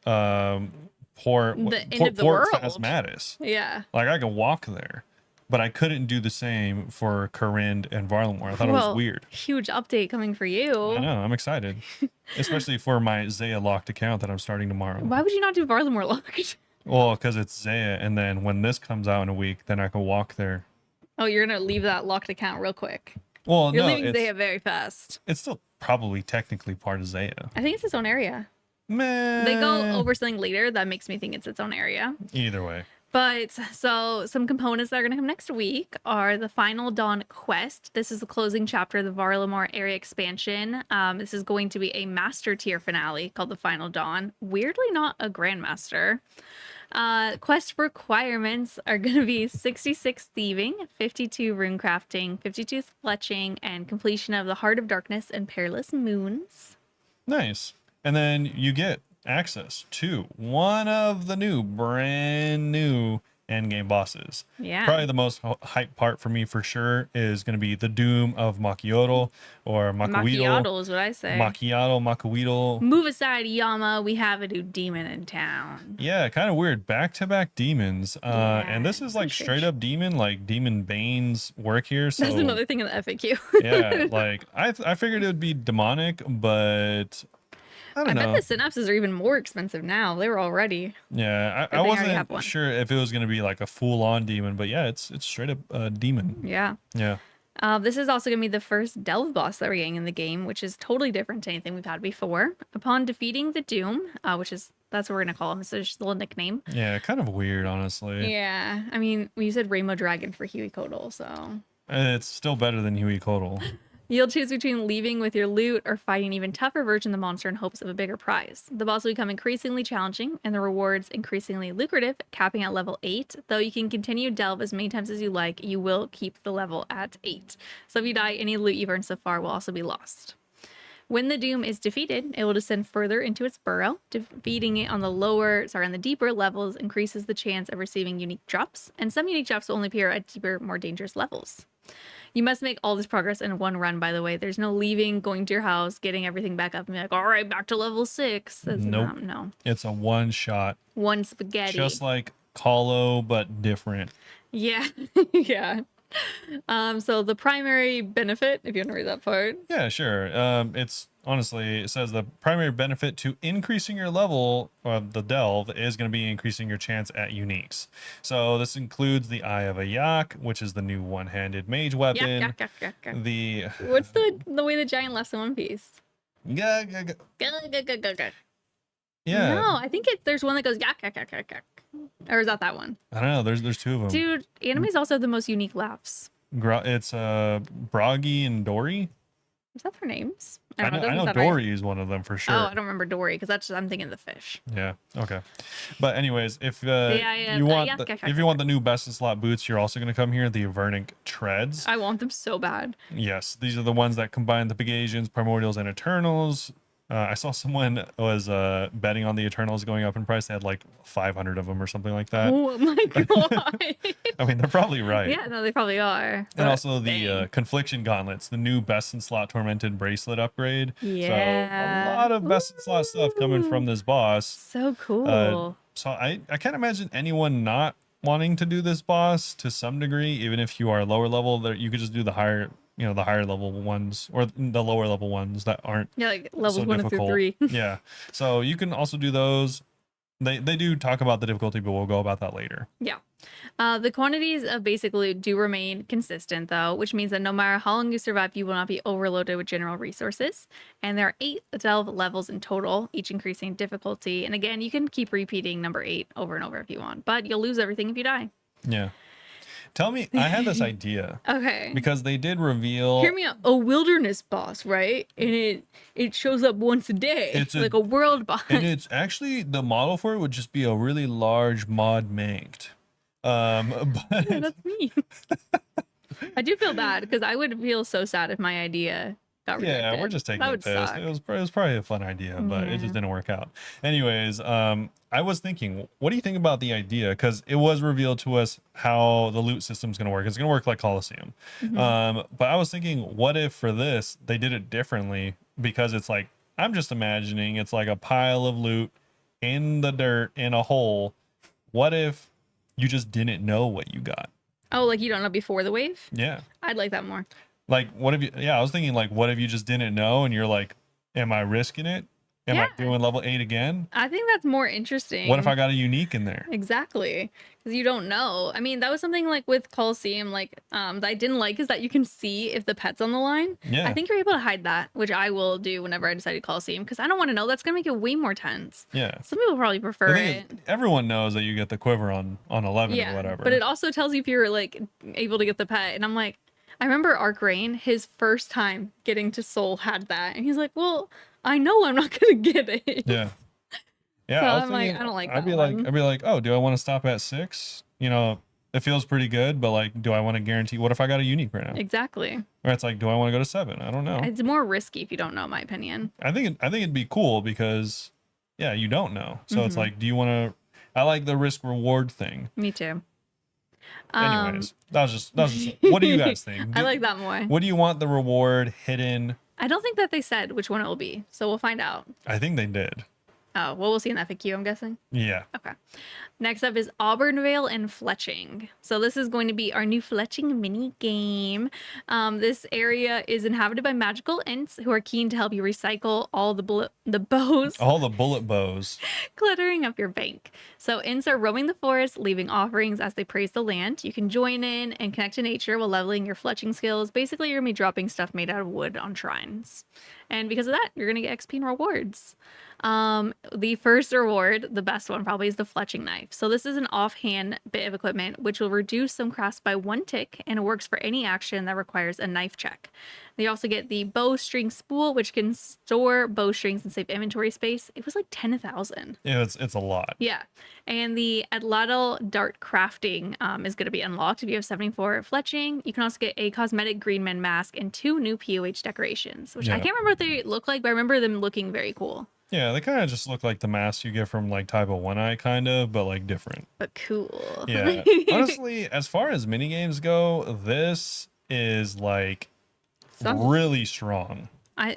Port The end of the world. Phasmatis. Yeah. Like I can walk there. But I couldn't do the same for Corinne and Varlamore. I thought it was weird. Huge update coming for you. I know, I'm excited. Especially for my Zaya locked account that I'm starting tomorrow. Why would you not do Varlamore locked? Well, because it's Zaya, and then when this comes out in a week, then I can walk there. Oh, you're gonna leave that locked account real quick. Well, you're leaving Zaya very fast. It's still probably technically part of Zaya. I think it's its own area. Man. They go over something later that makes me think it's its own area. Either way. But so some components that are going to come next week are the Final Dawn quest. This is the closing chapter of the Varlamore area expansion. This is going to be a master tier finale called the Final Dawn. Weirdly, not a grandmaster. Quest requirements are going to be 66 thieving, 52 rune crafting, 52 fletching, and completion of the Heart of Darkness and Perilous Moons. Nice. And then you get access to one of the brand new endgame bosses. Yeah. Probably the most hype part for me for sure is going to be the Doom of Macchiato or Makuito. Macchiato is what I say. Makuito. Move aside, Yama. We have a new demon in town. Yeah, kind of weird. Back-to-back demons. And this is like straight up demon, like Demon Bane's work here. So that's another thing in the FAQ. yeah, like I figured it would be demonic, but I don't know. Bet the synapses are even more expensive now. They were already. Yeah, I wasn't sure if it was going to be like a full-on demon, but yeah, it's straight up a demon. Yeah. Yeah. This is also going to be the first delve boss that we're getting in the game, which is totally different to anything we've had before. Upon defeating the Doom, that's what we're going to call him. So it's just a little nickname. Yeah, kind of weird, honestly. Yeah. I mean, we said Rainbow Dragon for Huey Kodal, so. It's still better than Huey Kodal. You'll choose between leaving with your loot or fighting an even tougher version of the monster in hopes of a bigger prize. The boss will become increasingly challenging and the rewards increasingly lucrative, capping at level 8. Though you can continue delve as many times as you like, you will keep the level at 8. So if you die, any loot you've earned so far will also be lost. When the Doom is defeated, it will descend further into its burrow. Defeating it on the deeper levels increases the chance of receiving unique drops, and some unique drops will only appear at deeper, more dangerous levels. You must make all this progress in one run, by the way. There's no leaving, going to your house, getting everything back up, and be like, all right, back to level 6. Nope. No. It's a one shot. One spaghetti. Just like Colo, but different. Yeah. Yeah. So the primary benefit, if you want to read that part. Yeah, sure. It's honestly, it says the primary benefit to increasing your level of the delve is going to be increasing your chance at uniques. So this includes the Eye of a Yak, which is the new one-handed mage weapon. Yak. The what's the way the giant laughs in One Piece? Yeah. No, I think there's one that goes yak. Or is that one? I don't know. There's two of them. Dude, animes also have the most unique laughs. It's Broggy and Dory. Is that their names? I know Dory is one of them for sure. Oh, I don't remember Dory because I'm thinking of the fish. Yeah. Okay. But anyways, if you want the new best in slot boots, you're also going to come here. The Avernic Treads. I want them so bad. Yes, these are the ones that combine the Pegasians, Primordials, and Eternals. I saw someone was betting on the Eternals going up in price. They had like 500 of them or something like that. Oh my god! I mean, they're probably right. Yeah, no, they probably are. And also the Confliction Gauntlets, the new best in slot Tormented Bracelet upgrade. Yeah. So a lot of best in slot stuff coming from this boss. So cool. So I can't imagine anyone not wanting to do this boss to some degree, even if you are lower level. That you could just do the higher level ones or the lower level ones that aren't like levels so 1 through 3. Yeah, so you can also do those. They do talk about the difficulty, but we'll go about that later. Yeah. The quantities of basic loot do remain consistent, though, which means that no matter how long you survive, you will not be overloaded with general resources. And there are 8 delve levels in total, each increasing difficulty. And again, you can keep repeating number 8 over and over if you want, but you'll lose everything if you die. Yeah. Tell me, I had this idea. Okay. Because they did reveal. Hear me out. A wilderness boss, right? And it shows up once a day. It's like a world boss. And it's actually, the model for it would just be a really large mod manked. But yeah, that's me. I do feel bad because I would feel so sad if my idea got Yeah, we're rejected. just taking That the would piss. suck. It was probably a fun idea, but it just Yeah. didn't work out. Anyways, I was thinking, what do you think about the idea? Because it was revealed to us how the loot system's going to work. It's going to work like Coliseum. Hmm. But I was thinking, what if for this they did it differently? Because it's like I'm just imagining it's like a pile of loot in the dirt in a hole. What if you just didn't know what you got? Oh, like you don't know before the wave? Yeah. I'd like that more. Like, what if you, yeah, I was thinking, like, what if you just didn't know and you're like, am I risking it? Am I Yeah, doing level 8 again? I think that's more What if I interesting. got a unique in there? Exactly. Because you don't know. I mean, that was something like with Coliseum, like, that I didn't like is that you can see if the pet's on the line. I Yeah. think you're able to hide that, which I will do whenever I decide to Coliseum because I don't want to know. That's going to make it way more tense. Yeah. Some people probably The prefer thing it. is, everyone knows that you get the quiver on 11 or Yeah, whatever. but it also tells you if you're like able to get the pet. And I'm like, I remember Arc Rain, his first time getting to Soul had that, and he's like, "Well, I know I'm not gonna get it." Yeah. Yeah. So I was I'm like, thinking, I don't like I'd that be like, one. oh, do I want to stop at 6? You know, it feels pretty good, but like, do I want to guarantee? What if I got a unique right now? Exactly. Or it's like, do I want to go to 7? I don't know. It's more risky if you don't know, in my opinion. I think it'd be cool because, yeah, you don't know. So it's Hmm. like, do you want to? I like the risk reward thing. Me too. Anyways, that was just. What do you guys think? I like that more. What do you want the reward hidden? I don't think that they said which one it will be, so we'll find out. I think they did. Oh, well, we'll see in the FAQ, I'm guessing. Yeah. Okay. Next up is Auburnvale and Fletching. So this is going to be our new Fletching mini game. This area is inhabited by magical ints who are keen to help you recycle all the bows All the bullet bows. cluttering up your bank. So ints are roaming the forest, leaving offerings as they praise the land. You can join in and connect to nature while leveling your fletching skills. Basically, you're gonna be dropping stuff made out of wood on shrines. And because of that, you're gonna get XP and rewards. The first reward, the best one probably, is the fletching knife. So this is an offhand bit of equipment which will reduce some crafts by 1 tick, and it works for any action that requires a knife check. You also get the bowstring spool, which can store bowstrings and save inventory space. It was like 10,000. Yeah, it's a lot. Yeah. And the Atlatl dart crafting is going to be unlocked if you have 74 fletching. You can also get a cosmetic greenman mask and 2 new POH decorations, which I Yeah. can't remember what they look like, but I remember them looking very cool. Yeah, they kind of just look like the masks you get from like Type of One Eye, kind of, but like different. But cool. Yeah. Honestly, as far as mini games go, this is like Sounds- really strong.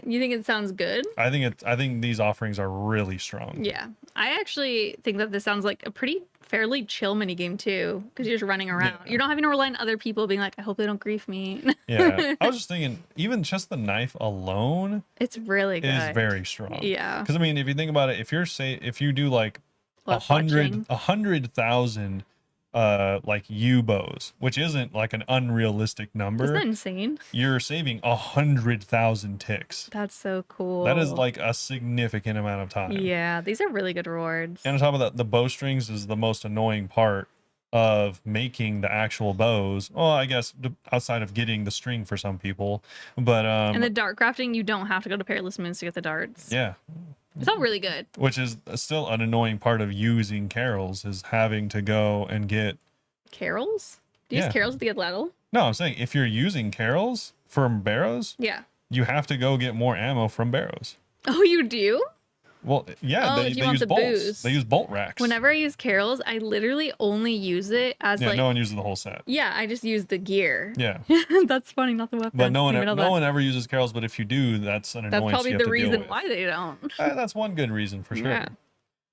You think it sounds good? I think these offerings are really strong. Yeah. I actually think that this sounds like a pretty fairly chill mini game too, because you're just running around. Yeah. You're not having to rely on other people being like, I hope they don't grief me. Yeah. I was just thinking, even just the knife alone It's really good. is very strong. Yeah. Because I mean, if you think about it, if you do like What, fletching? 100,000 like U bows, which isn't like an unrealistic number, Isn't that insane? you're saving 100,000 ticks. That's so cool. That is like a significant amount of time. Yeah, these are really good rewards. And on top of that, the bowstrings is the most annoying part of making the actual bows. Well, I guess outside of getting the string for some people, but And the dart crafting, you don't have to go to Perilous Moons to get the darts. yeah, It's all really good. which is still an annoying part of using carols is having to go and get. Carols? Do you Yeah. use carols with the Atlatl? No, I'm saying if you're using carols from barrows, Yeah. you have to go get more ammo from barrows. Oh, you do? Well, yeah, Oh, they if you want use the bolts. boost. They use bolt racks. Whenever I use carols, I literally only use it as Yeah, like, no one uses the whole set. yeah, I just use the gear. Yeah, That's funny, not the weapon. but no one Even though no one ever uses carols. But if you do, that's an That's annoyance probably you have the to deal reason with. why they don't. That's one good reason for sure. Yeah.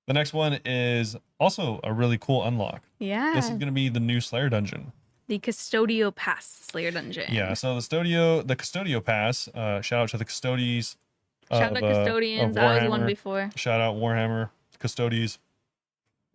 The next one is also a really cool unlock. Yeah. This is going to be the new Slayer dungeon. The Custodio Pass Slayer Dungeon. Yeah, so the Custodio Pass. Shout out to the Custodies. Shout out Custodians. I was one Warhammer. before. Shout out Warhammer Custodies.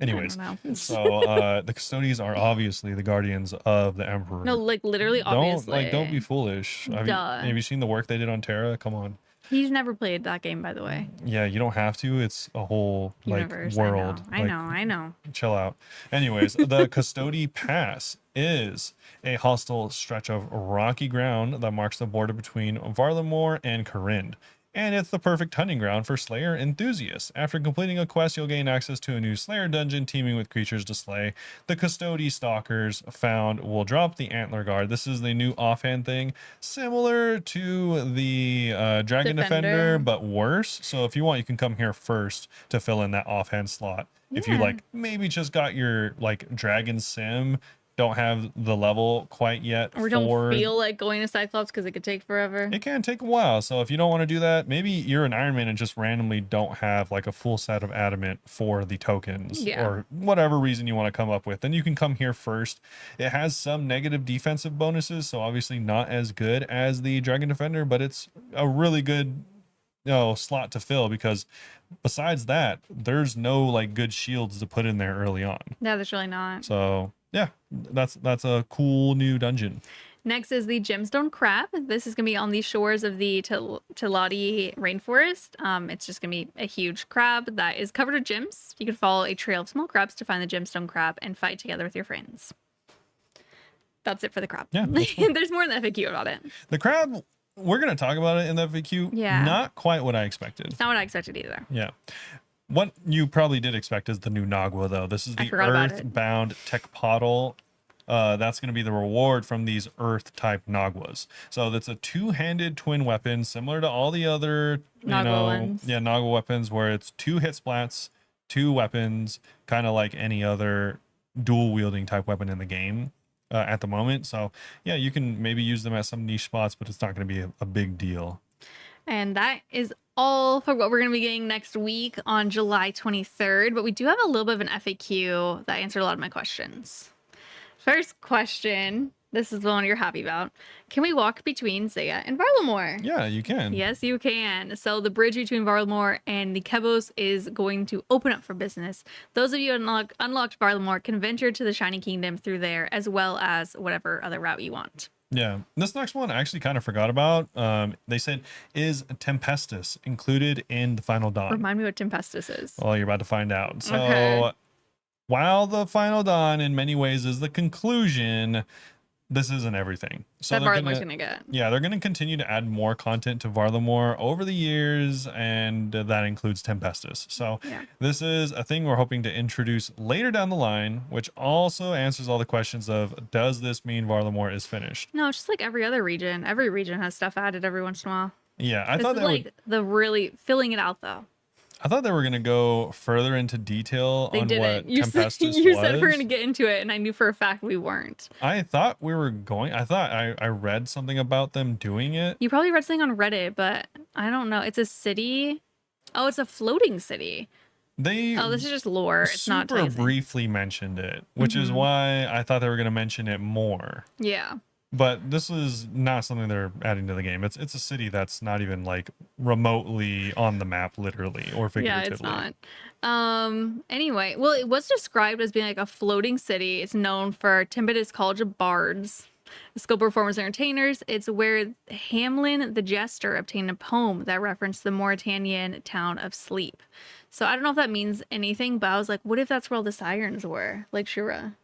Anyways, I don't know. so the Custodies are obviously the guardians of the Emperor. No, like literally, obviously. Don't be foolish. Duh. Have you seen the work they did on Terra? Come on. He's never played that game, by the way. Yeah, you don't have to. It's a whole Universe. like world. I know. Chill out. Anyways, the Custody Pass is a hostile stretch of rocky ground that marks the border between Varlamore and Corinne. and it's the perfect hunting ground for Slayer enthusiasts. After completing a quest, you'll gain access to a new Slayer dungeon teeming with creatures to slay. The Custody Stalkers found will drop the Antler Guard. This is the new offhand thing, similar to the Dragon Defender, but worse. So if you want, you can come here first to fill in that offhand slot. If you Yeah. like maybe just got your like Dragon Sim, don't have the level quite yet Or don't feel like going to Cyclops because it could take forever. it can take a while. So if you don't want to do that, maybe you're an Iron Man and just randomly don't have like a full set of adamant for the tokens Yeah. or whatever reason you want to come up with. Then you can come here first. It has some negative defensive bonuses, so obviously not as good as the Dragon Defender, but it's a really good slot to fill because besides that, there's no like good shields to put in there early on. No, there's really not. So yeah, that's a cool new dungeon. Next is the Gemstone Crab. This is going to be on the shores of the Teladi rainforest. It's just going to be a huge crab that is covered with gems. You can follow a trail of small crabs to find the Gemstone Crab and fight together with your friends. That's it for the crab. Yeah, that's cool. There's more in the FAQ about it. The crab, we're going to talk about it in the FAQ. Yeah. Not quite what I expected. It's not what I expected either. Yeah. What you probably did expect is the new Nagua, though. This is the forgot about it. Earthbound Tech Podle. That's going to be the reward from these Earth-type Naguas. So that's a two-handed twin weapon, similar to all the other, Nagua ones. yeah, Nagua weapons, where it's 2 hit splats, 2 weapons, kind of like any other dual-wielding type weapon in the game at the moment. So yeah, you can maybe use them at some niche spots, but it's not going to be a big deal. And that is all for what we're going to be getting next week on July 23rd. But we do have a little bit of an FAQ that answered a lot of my questions. First question. This is the one you're happy about. Can we walk between Zaya and Varlamore? Yeah, you can. Yes, you can. So the bridge between Varlamore and the Kebos is going to open up for business. Those of you who unlocked Varlamore can venture to the Shiny Kingdom through there, as well as whatever other route you want. Yeah, this next one I actually kind of forgot about. They said, is Tempestus included in the Final Dawn? Remind me what Tempestus is. Well, you're about to find out. So Okay. while the Final Dawn in many ways is the conclusion, this isn't everything. So That they're Varlamore's going to get. yeah, they're going to continue to add more content to Varlamore over the years, and that includes Tempestus. So Yeah. this is a thing we're hoping to introduce later down the line, which also answers all the questions of, does this mean Varlamore is finished? No, it's just like every other region. Every region has stuff added every once in a while. Yeah, I This thought is they like the really filling it out though. I thought they were going to go further into detail They on didn't. what You said, Tempestus you was. said we're going to get into it, and I knew for a fact we weren't. I thought we were going. I thought I read something about them doing it. You probably read something on Reddit, but I don't know. It's a city. Oh, it's a floating city. They Oh, this is just lore. It's not super telling us briefly mentioned it, which is why I thought they were going to mention it more. Yeah. But this is not something they're adding to the game. It's a city that's not even like remotely on the map, literally or Yeah, figuratively. it's not. Anyway, well, it was described as being like a floating city. It's known for Timbuktu's College of Bards, the school performers and entertainers. It's where Hamlin the Jester obtained a poem that referenced the Mauritanian town of Sleep. So I don't know if that means anything, but I was like, what if that's where all the sirens were? Like Shura.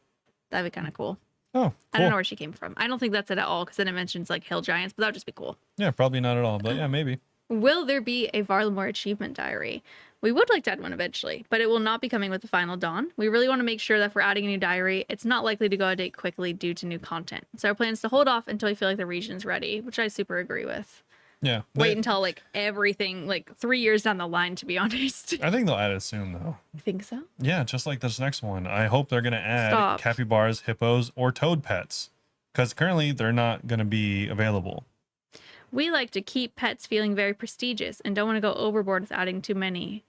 That'd be kind of cool. Oh, cool. I don't know where she came from. I don't think that's it at all because then it mentions like hill giants, but that would just be cool. Yeah, probably not at all, but yeah, maybe. Will there be a Varlamore achievement diary? We would like to add one eventually, but it will not be coming with the Final Dawn. We really want to make sure that if we're adding a new diary, it's not likely to go out of date quickly due to new content. So our plan is to hold off until we feel like the region's ready, which I super agree with. Yeah. Wait until like everything, like 3 years down the line, to be honest. I think they'll add it soon though. You think so? Yeah, just like this next one. I hope they're going to add Stop. capybaras, hippos, or toad pets because currently they're not going to be available. We like to keep pets feeling very prestigious and don't want to go overboard with adding too many.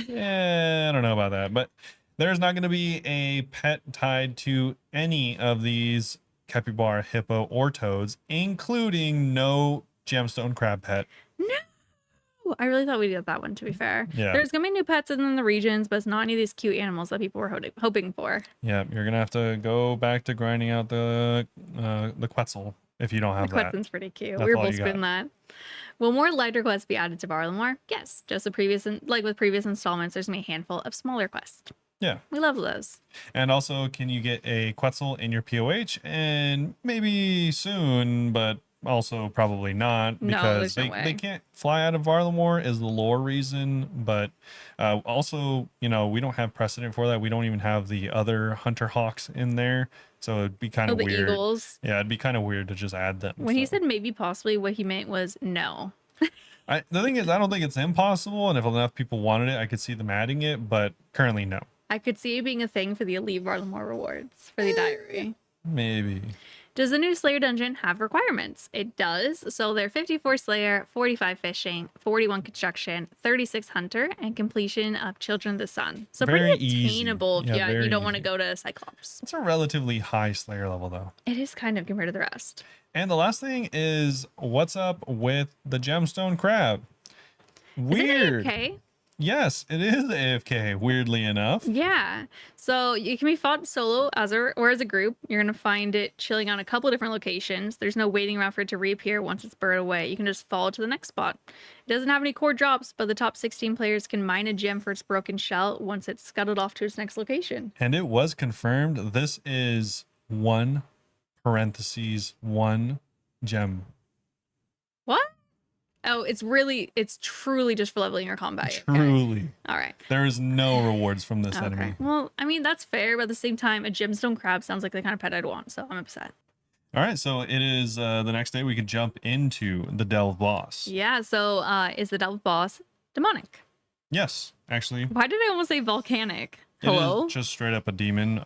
Yeah, I don't know about that, but there's not going to be a pet tied to any of these capybara, hippo, or toads, including no gemstone crab pet. No, I really thought we'd get that one, to be fair. Yeah. There's going to be new pets in the regions, but it's not any of these cute animals that people were hoping for. Yeah, you're going to have to go back to grinding out the Quetzal if you don't have The that. Quetzal's pretty cute. That's We were all both you got. spinning that. Will more lighter quests be added to Varlamore? Yes. Just with previous installments, there's going to be a handful of smaller quests. Yeah. We love those. And also, can you get a Quetzal in your POH? And maybe soon, but also probably not, No, because there's no they way. can't fly out of Varlamore is the lore reason. But also, you know, we don't have precedent for that. We don't even have the other Hunter Hawks in there, so it'd be kind Oh, of the weird. Eagles. Yeah, it'd be kind of weird to just add them. When he So said maybe possibly, what he meant was no. the thing is, I don't think it's impossible, and if enough people wanted it, I could see them adding it. But currently, no. I could see it being a thing for the Elite Varlamore rewards for the diary. Maybe. Does the new Slayer dungeon have requirements? It does. So they're 54 Slayer, 45 Fishing, 41 Construction, 36 Hunter, and completion of Children of the Sun. So Very pretty easy. attainable if Yeah, you very don't want to easy. go to Cyclops. It's a relatively high Slayer level, though. It is kind of compared to the rest. And the last thing is, what's up with the gemstone crab? Weird. Is it AFK? Yes, it is AFK, weirdly enough. Yeah. So it can be fought solo or as a group. You're going to find it chilling on a couple different locations. There's no waiting around for it to reappear once it's buried away. You can just fall to the next spot. It doesn't have any core drops, but the top 16 players can mine a gem for its broken shell once it's scuttled off to its next location. And it was confirmed this is 1 parentheses 1 gem. What? Oh, it's truly just for leveling your combat. Okay. Truly. All right. There is no rewards from this Okay. enemy. Well, I mean, that's fair, but at the same time, a gemstone crab sounds like the kind of pet I'd want, so I'm upset. All right, so it is the next day we could jump into the Delve boss. Yeah, so is the Delve boss demonic? Yes, actually. Why did I almost say volcanic? It Hello? is just straight up a demon.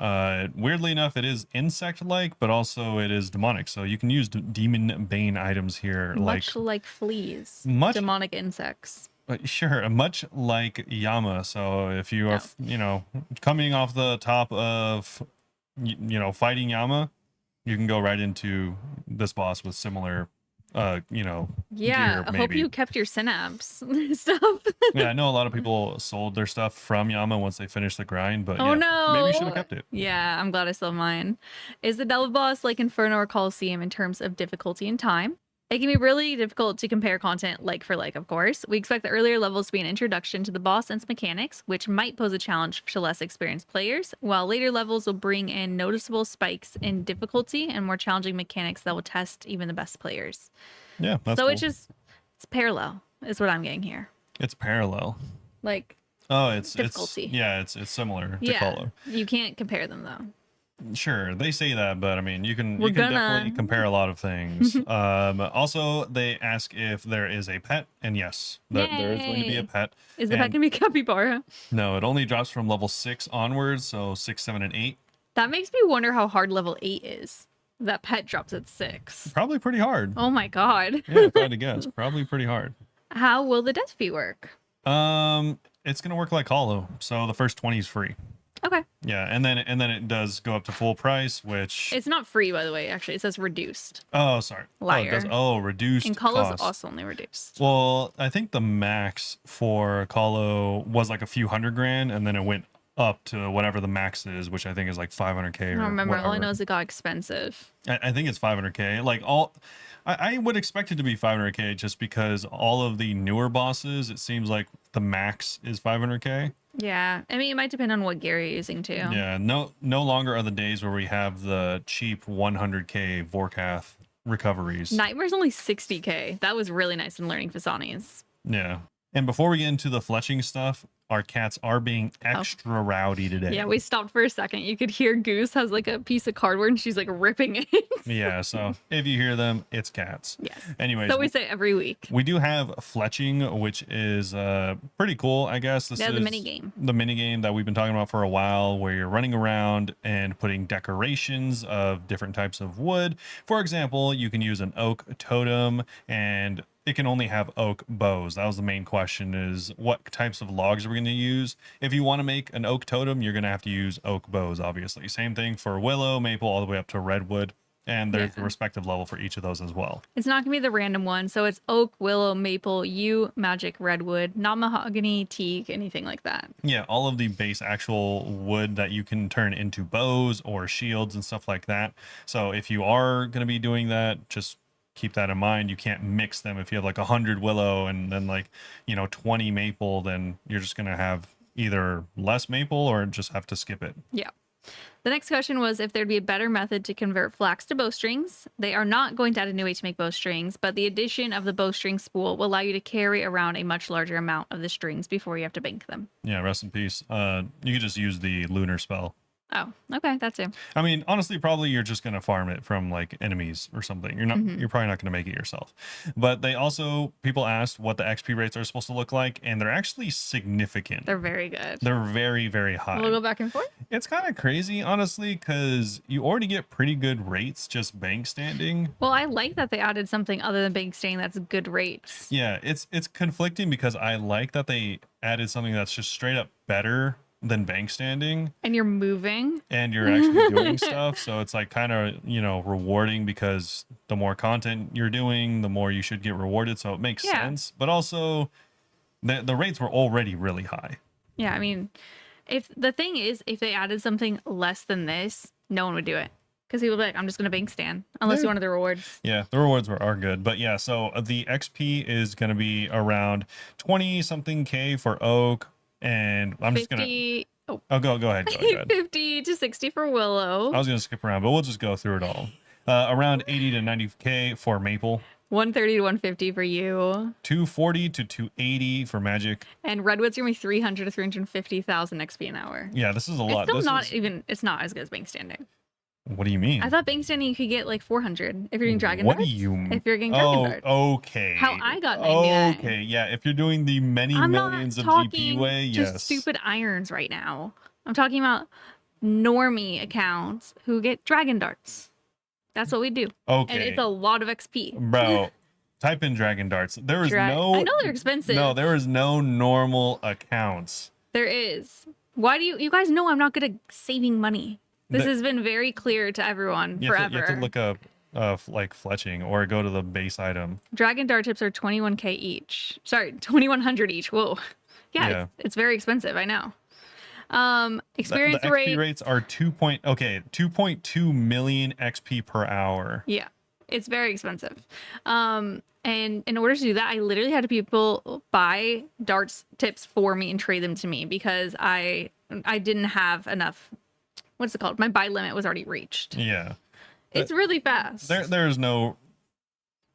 Weirdly enough, it is insect-like, but also it is demonic. So you can use demon bane items here, Much like fleas. Much- Demonic insects. sure, much like Yama. So if you are, you know, coming off the top of, you know, fighting Yama, you can go right into this boss with similar, you know, Yeah, gear, I hope maybe. you kept your synapse stuff. Yeah, I know a lot of people sold their stuff from Yama once they finished the grind, but Oh yeah, no! maybe you should have kept it. Yeah, I'm glad I still have mine. Is the Delve boss like Inferno or Coliseum in terms of difficulty and time? It can be really difficult to compare content like for like, of course. We expect the earlier levels to be an introduction to the boss and its mechanics, which might pose a challenge to less experienced players, while later levels will bring in noticeable spikes in difficulty and more challenging mechanics that will test even the best players. Yeah, that's So cool. it's parallel, is what I'm getting here. It's parallel. Like, Oh, it's difficulty. yeah, it's similar to yeah, Colo. you can't compare them though. Sure, they say that, but I mean, you can We're definitely gonna. compare a lot of things. Also, they ask if there is a pet, and yes, there is going to be a Yay. pet. Is the pet And gonna be capybara? no, it only drops from level 6 onwards, so 6, 7, and 8. That makes me wonder how hard level 8 is. That pet drops at 6. Probably pretty hard. Oh my god. Yeah, if I had to guess, probably pretty hard. How will the death fee work? It's gonna work like Hollow, so the first 20 is free. Okay. Yeah, and then it does go up to full price, which It's not free, by the way. Actually, it says reduced. oh, sorry. Liar. Oh, it does. Oh, reduced And Kolo's cost. also only reduced. Well, I think the max for Colo was like a few $100,000, and then it went up to whatever the max is, which I think is like 500K. I Or don't remember. All I whatever. know is it got expensive. I think it's 500K. Like I would expect it to be 500K just because all of the newer bosses, it seems like the max is 500K. Yeah. I mean, it might depend on what gear you're using too. Yeah. No longer are the days where we have the cheap 100K Vorkath recoveries. Nightmare's only 60k. That was really nice in learning Fasani's. Yeah. And before we get into the fletching stuff, our cats are being extra rowdy today. Yeah, we stopped for a second. You could hear Goose has like a piece of cardboard and she's like ripping it. Yeah, so if you hear them, it's cats. Yes. Anyways, So we say every week. we do have fletching, which is pretty cool, I guess. This Yeah, is the mini game. The mini game that we've been talking about for a while, where you're running around and putting decorations of different types of wood. For example, you can use an oak totem, and it can only have oak bows. That was the main question, is what types of logs are we going to use? If you want to make an oak totem, you're going to have to use oak bows, obviously. Same thing for willow, maple, all the way up to redwood. And there's Yeah. a respective level for each of those as well. It's not gonna be the random one. So it's oak, willow, maple, yew, magic, redwood, not mahogany, teak, anything like that. Yeah, all of the base actual wood that you can turn into bows or shields and stuff like that. So if you are going to be doing that, just keep that in mind. You can't mix them. If you have like 100 willow and then 20 maple, then you're just going to have either less maple or just have to skip it. Yeah. The next question was if there'd be a better method to convert flax to bowstrings. They are not going to add a new way to make bowstrings, but the addition of the bowstring spool will allow you to carry around a much larger amount of the strings before you have to bank them. Yeah, rest in peace. You could just use the lunar spell. Oh, okay, that's it. I mean, honestly, probably you're just gonna farm it from like enemies or something. You're probably not gonna make it yourself. But they also, people asked what the XP rates are supposed to look like, and they're actually significant. They're very good. They're very, very high. We'll go back and forth. It's kind of crazy, honestly, because you already get pretty good rates just bank standing. Well, I like that they added something other than bank standing that's good rates. Yeah, it's conflicting because I like that they added something that's just straight up better than bank standing, and you're moving and you're actually doing stuff, so it's like kind of, you know, rewarding, because the more content you're doing, the more you should get rewarded, so it makes sense. But also the rates were already really high. Yeah, I mean, if the thing is, if they added something less than this, no one would do it, because people would be like, I'm just gonna bank stand unless you wanted the rewards. Yeah, the rewards are good. But yeah, so the XP is going to be around 20 something K for oak, and I'm 50, just gonna go ahead. 50 to 60 for willow. I was gonna skip around, but we'll just go through it all. Around 80 to 90K for maple, 130 to 150 for you, 240 to 280 for magic, and redwood's gonna be 300 to 350,000 XP an hour. Yeah, this is a lot. It's still it's not as good as bank standing. What do you mean? I thought bank standing you could get like 400 if you're doing dragon what darts. do you mean? If you're getting dragon darts. Okay. How I got 99. Okay, yeah, if you're doing the many I'm millions not of talking GP way, just yes. stupid irons right now. I'm talking about normie accounts who get dragon darts. That's what we do. Okay. And it's a lot of XP. Bro, type in dragon darts. There is no... I know they're expensive. No, there is no normal accounts. There is. Why do you guys know I'm not good at saving money? This has been very clear to everyone forever. You have to look up like fletching or go to the base item. Dragon dart tips are 21K each. Sorry, 2,100 each. Whoa. Yeah. It's very expensive. I know. Experience the XP rates are 2.2 million XP per hour. Yeah, it's very expensive. And in order to do that, I literally had people buy darts tips for me and trade them to me because I didn't have enough. What's it called? My buy limit was already reached. Yeah, it's really fast. There's no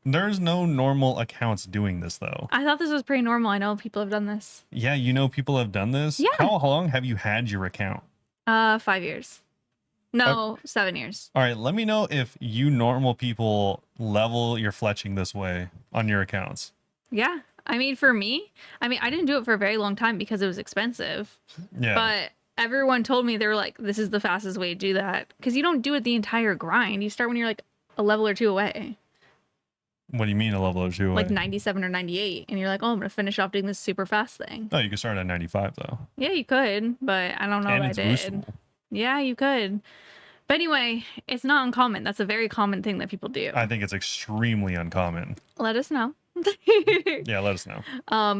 normal accounts doing this though. I thought this was pretty normal. I know people have done this. Yeah, you know people have done this. Yeah. How long have you had your account? 5 years. No, 7 years. All right, let me know if you normal people level your fletching this way on your accounts. Yeah, I mean, for me, I didn't do it for a very long time because it was expensive. Yeah. But everyone told me, they were like, this is the fastest way to do that, because you don't do it the entire grind. You start when you're like a level or two away. What do you mean a level or two away? Like 97 or 98, and you're like, oh, I'm gonna finish off doing this super fast thing. Oh, you can start at 95 though. Yeah, you could, but I don't know And if it's I did. boostable. Yeah, you could. But anyway, it's not uncommon. That's a very common thing that people do. I think it's extremely uncommon. Let us know. Yeah, let us know.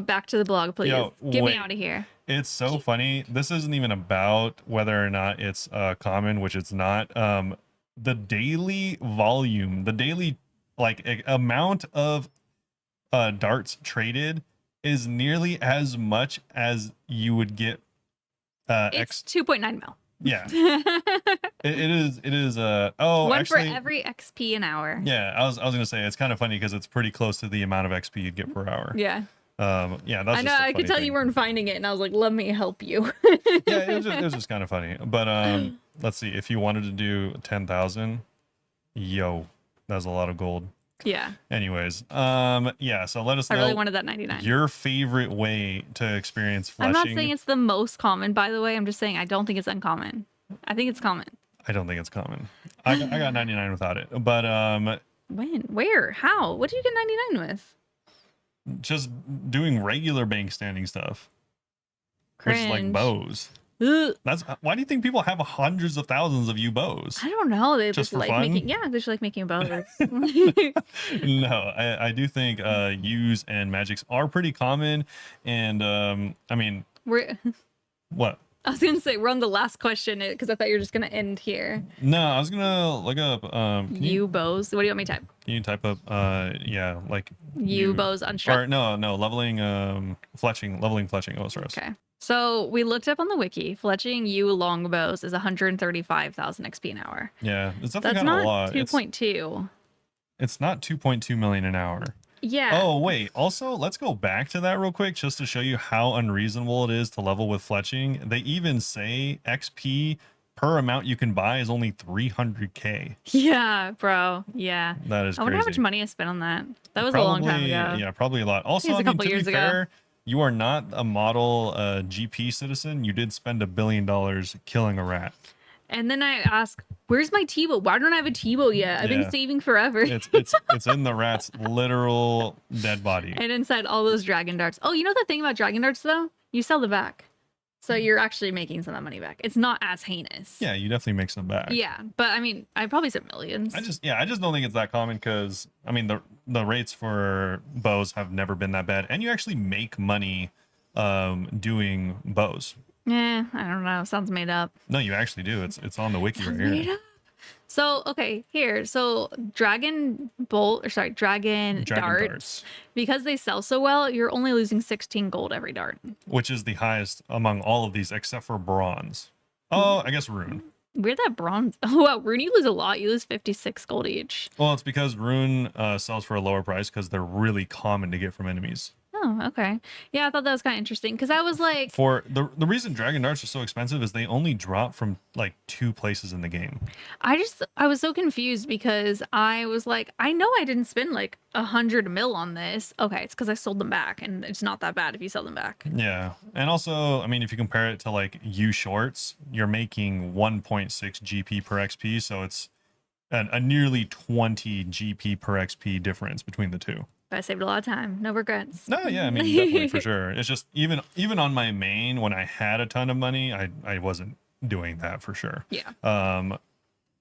Back to the blog, please. Get me out of here. It's so funny. This isn't even about whether or not it's common, which it's not. The daily volume, the daily amount of darts traded is nearly as much as you would get It's 2.9 mil. Yeah. it is one actually, for every XP an hour. Yeah, I was gonna say it's kind of funny because it's pretty close to the amount of XP you'd get per hour. Yeah. Yeah, that's I know. I could tell you weren't finding it, and I was like, "Let me help you." Yeah, it was just kind of funny. But let's see. If you wanted to do 10,000, yo, that's a lot of gold. Yeah. Anyways, yeah. So let us know. I really wanted that 99. Your favorite way to experience fletching. I'm not saying it's the most common, by the way. I'm just saying I don't think it's uncommon. I think it's common. I don't think it's common. I got 99 without it. But when? Where? How? What did you get 99 with? Just doing regular bank standing stuff. Cringe. Which is like bows. Ugh. That's why do you think people have hundreds of thousands of you bows? I don't know. They Just just for like fun? making. Yeah, they just like making bows. No, I do think use and magics are pretty common, and I mean, We're. what? I was gonna say we're on the last question because I thought you were just gonna end here. No, I was gonna look up. Can You bows. What do you want me to type? you type up? Yeah, like You bows or unstruck. no, leveling leveling fletching Osrs. Okay. So we looked up on the wiki. Fletching U longbows is 135,000 XP an hour. Yeah, it's definitely That's kind of a not lot. 2.2. It's not 2.2 million an hour. Yeah. Oh, wait. Also, let's go back to that real quick just to show you how unreasonable it is to level with fletching. They even say XP per amount you can buy is only 300k. Yeah, bro. Yeah. That is I wonder how much crazy. money I spent on that. That was a long time ago. Yeah, probably a lot. It Also, was I a mean, couple to be years ago. fair, you are not a model GP citizen. You did spend $1 billion killing a rat. And then I ask, where's my Tebow? Why don't I have a Tebow yet? I've been Yeah. saving forever. It's in the rat's literal dead body. And inside all those dragon darts. Oh, you know the thing about dragon darts though? You sell them back. So you're actually making some of that money back. It's not as heinous. Yeah, you definitely make some back. Yeah, but I mean, I probably said millions. I just don't think it's that common because I mean the rates for bows have never been that bad, and you actually make money doing bows. I don't know. Sounds made up. No, you actually do. It's on the wiki right Made here. up. So okay, here. So dragon darts. Because they sell so well, you're only losing 16 gold every dart. Which is the highest among all of these except for bronze. Oh, I guess rune. Weird that bronze. Oh wow, rune you lose a lot. You lose 56 gold each. Well, it's because rune sells for a lower price because they're really common to get from enemies. Oh, okay. Yeah, I thought that was kind of interesting because I was like, For the reason dragon darts are so expensive is they only drop from like 2 places in the game. I was so confused because I was like, I know I didn't spend like 100 mil on this. Okay, it's because I sold them back, and it's not that bad if you sell them back. Yeah, and also, I mean, if you compare it to like U shorts, you're making 1.6 GP per XP, so it's a nearly 20 GP per XP difference between the two. But I saved a lot of time. No regrets. No, yeah, I mean, definitely for sure. It's just even on my main when I had a ton of money, I wasn't doing that for sure. Yeah.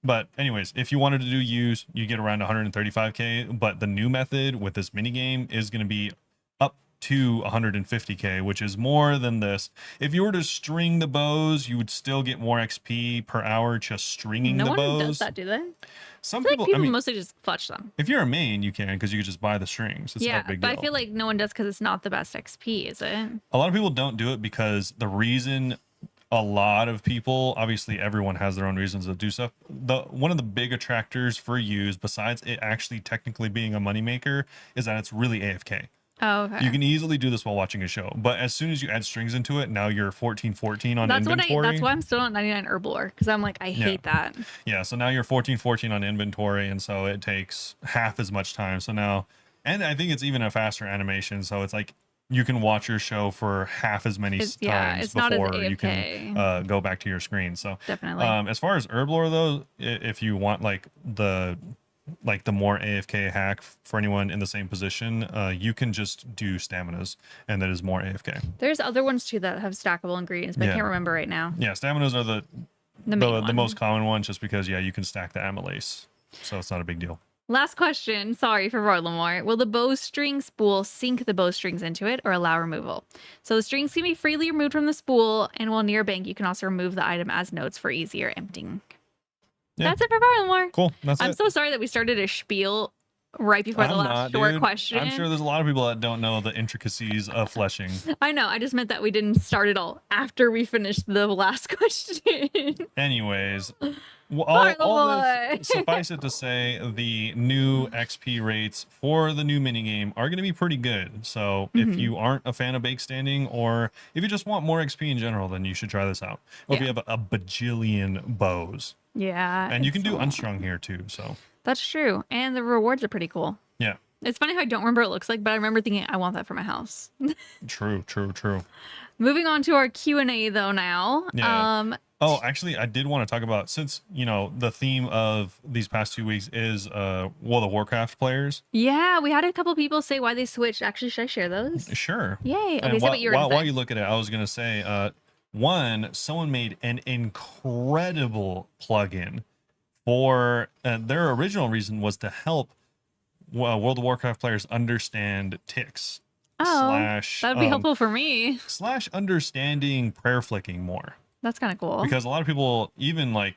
But anyways, if you wanted to do use, you get around 135k. But the new method with this mini game is going to be up to 150k, which is more than this. If you were to string the bows, you would still get more XP per hour just stringing No the one bows. does that, do they? Some I feel people, like people I mean, mostly just fletch them. if you're a main, you can because you could just buy the strings. It's Yeah, not a big but deal. I feel like no one does because it's not the best XP, is it? A lot of people don't do it because the reason a lot of people, obviously everyone has their own reasons to do stuff. One of the big attractors for use, besides it actually technically being a moneymaker, is that it's really AFK. Oh, okay. You can easily do this while watching a show, but as soon as you add strings into it, now you're 14-14 on inventory. That's why I'm still at 99 Herblore, because I'm like, I hate that. Yeah, so now you're 14-14 on inventory, and so it takes half as much time. So now, and I think it's even a faster animation, so it's like you can watch your show for half as many times it's not as before you AFK. can go back to your screen. So Definitely. as far as Herblore though, if you want like the more AFK hack for anyone in the same position, you can just do staminas, and that is more AFK. There's other ones too that have stackable ingredients, but I can't remember right now. Yeah, staminas are the most common one, just because you can stack the amylase, so it's not a big deal. Last question. Sorry for Varlamore. Will the bowstring spool sink the bowstrings into it or allow removal? So the strings can be freely removed from the spool, and while near a bank, you can also remove the item as notes for easier emptying. Yeah. That's it for Varlamore. Cool. I'm so sorry that we started a spiel right before the last short question. I'm sure there's a lot of people that don't know the intricacies of fleshing. I know. I just meant that we didn't start it all after we finished the last question. Anyways, all this, suffice it to say, the new XP rates for the new minigame are going to be pretty good. So if you aren't a fan of bake standing, or if you just want more XP in general, then you should try this out. Or if you have a bajillion bows. Yeah. And you can do unstrung here too. So that's true. And the rewards are pretty cool. Yeah. It's funny how I don't remember what it looks like, but I remember thinking I want that for my house. True. Moving on to our Q&A though now. Yeah. Oh, actually, I did want to talk about, since, the theme of these past 2 weeks is World of Warcraft players. Yeah, we had a couple people say why they switched. Actually, should I share those? Sure. Yay. Okay, and say what you were going to say. While you look at it, I was going to say, one, someone made an incredible plugin for their original reason was to help World of Warcraft players understand ticks. That would be helpful for me. / understanding prayer flicking more. That's kind of cool. Because a lot of people, even like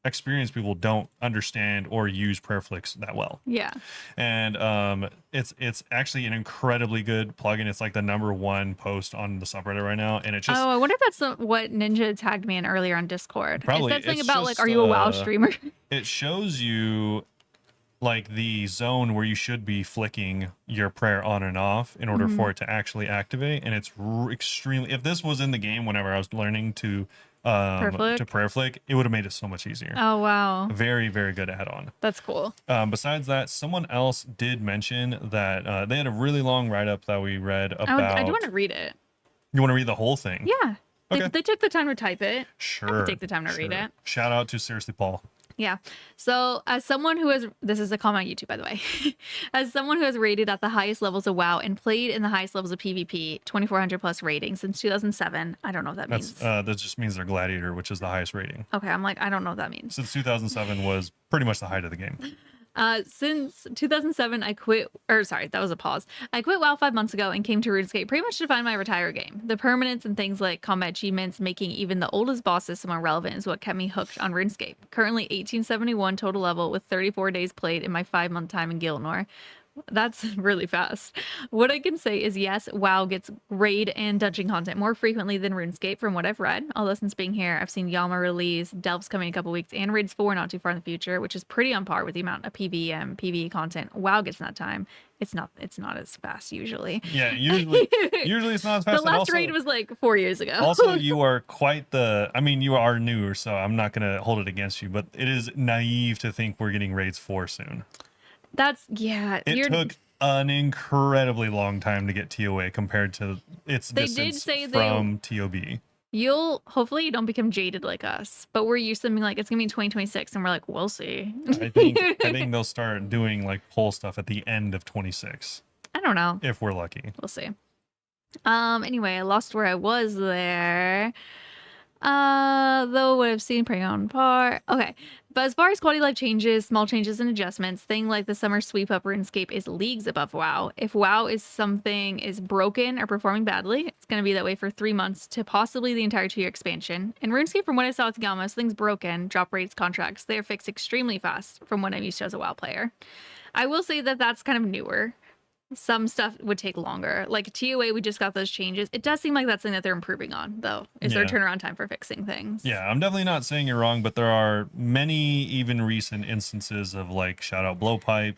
experienced people don't understand or use prayer flicks that well. Yeah. And it's actually an incredibly good plugin. It's like the #1 post on the subreddit right now, and it just Oh, I wonder if that's what Ninja tagged me in earlier on Discord. probably It said something it's about like, just are you a WoW streamer? it shows you like the zone where you should be flicking your prayer on and off in order for it to actually activate. And it's extremely, if this was in the game whenever I was learning to prayer flick, it would have made it so much easier. Oh, wow. Very, very good add-on. That's cool. Besides that, someone else did mention that they had a really long write-up that we read about. I do want to read it. You want to read the whole thing? Yeah. Okay. They took the time to type it. Sure. I could take the time to read it. Shout out to Seriously Paul. Yeah. So as someone who has, this is a comment on YouTube, by the way, as someone who has rated at the highest levels of WoW and played in the highest levels of PvP, 2,400 plus rating since 2007. I don't know what that means. That just means they're Gladiator, which is the highest rating. Okay. I'm like, I don't know what that means. Since 2007 was pretty much the height of the game. Since 2007, I quit, or sorry, that was a pause. I quit WoW 5 months ago and came to RuneScape pretty much to find my retire game. The permanence and things like combat achievements, making even the oldest boss system more relevant is what kept me hooked on RuneScape. Currently 1871 total level with 34 days played in my 5-month time in Gilnor. That's really fast. What I can say is yes, WoW gets raid and dungeon content more frequently than RuneScape from what I've read. Although since being here, I've seen Yalma release, Delves coming in a couple weeks, and Raids 4 not too far in the future, which is pretty on par with the amount of PvE and PvE content WoW gets in that time. It's not as fast usually. Yeah, usually it's not as fast. The last raid was like 4 years ago. Also, you are quite you are newer, so I'm not going to hold it against you, but it is naive to think we're getting Raids 4 soon. It took an incredibly long time to get TOA compared to its distance from TOB. Hopefully you don't become jaded like us, but we're used to something like it's gonna be 2026 and we're like, we'll see. I think they'll start doing like poll stuff at the end of 26. I don't know. If we're lucky. We'll see. Anyway, I lost where I was there. Though what I've seen preying on par. Okay. But as far as quality of life changes, small changes and adjustments, thing like the summer sweep up RuneScape is leagues above WoW. If WoW is broken or performing badly, it's going to be that way for 3 months to possibly the entire 2-year expansion. In RuneScape, from what I saw with Gamma, things broken, drop rates, contracts, they are fixed extremely fast from what I'm used to as a WoW player. I will say that that's kind of newer. Some stuff would take longer. Like TOA, we just got those changes. It does seem like that's something that they're improving on, though, is their turnaround time for fixing things. Yeah, I'm definitely not saying you're wrong, but there are many even recent instances of like shout out blowpipe,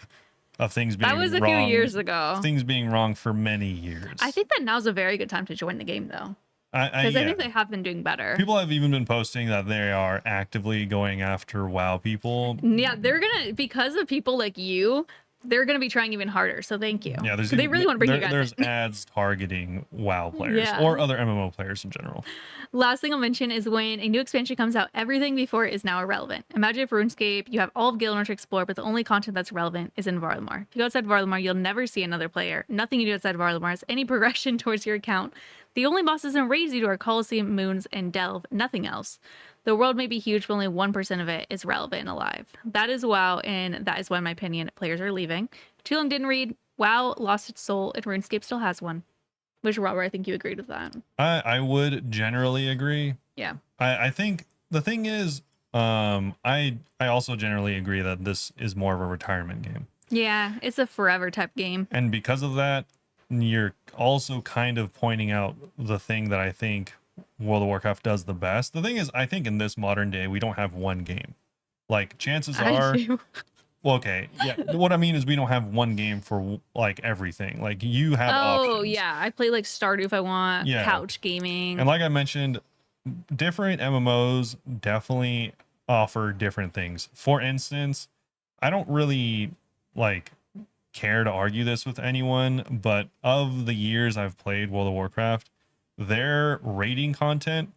of things being wrong. That was a few years ago. Things being wrong for many years. I think that now's a very good time to join the game, though. Because I think they have been doing better. People have even been posting that they are actively going after WoW people. Yeah, they're going to, because of people like you, they're going to be trying even harder. So thank you. Yeah, they really want to bring you guys There's in. ads targeting WoW players or other MMO players in general. Last thing I'll mention is when a new expansion comes out, everything before it is now irrelevant. Imagine if RuneScape, you have all of Gilnor to explore, but the only content that's relevant is in Varlamore. If you go outside Varlamore, you'll never see another player. Nothing you do outside Varlamore has any progression towards your account. The only bosses and raids you do are Colosseum, Moons, and Delve, nothing else. The world may be huge, but only 1% of it is relevant and alive. That is WoW, and that is why, in my opinion, players are leaving. Too long didn't read. WoW lost its soul, and RuneScape still has one. Which, Robert, I think you agreed with that. I would generally agree. Yeah. I think the thing is, I also generally agree that this is more of a retirement game. Yeah, it's a forever type game. And because of that, you're also kind of pointing out the thing that I think World of Warcraft does the best. The thing is, I think in this modern day, we don't have one game. Like, chances are... Well, okay, yeah. What I mean is we don't have one game for like everything. Like you have options. Oh, yeah. I play like Stardew if I want, couch gaming. And like I mentioned, different MMOs definitely offer different things. For instance, I don't really like care to argue this with anyone, but of the years I've played World of Warcraft, their raiding content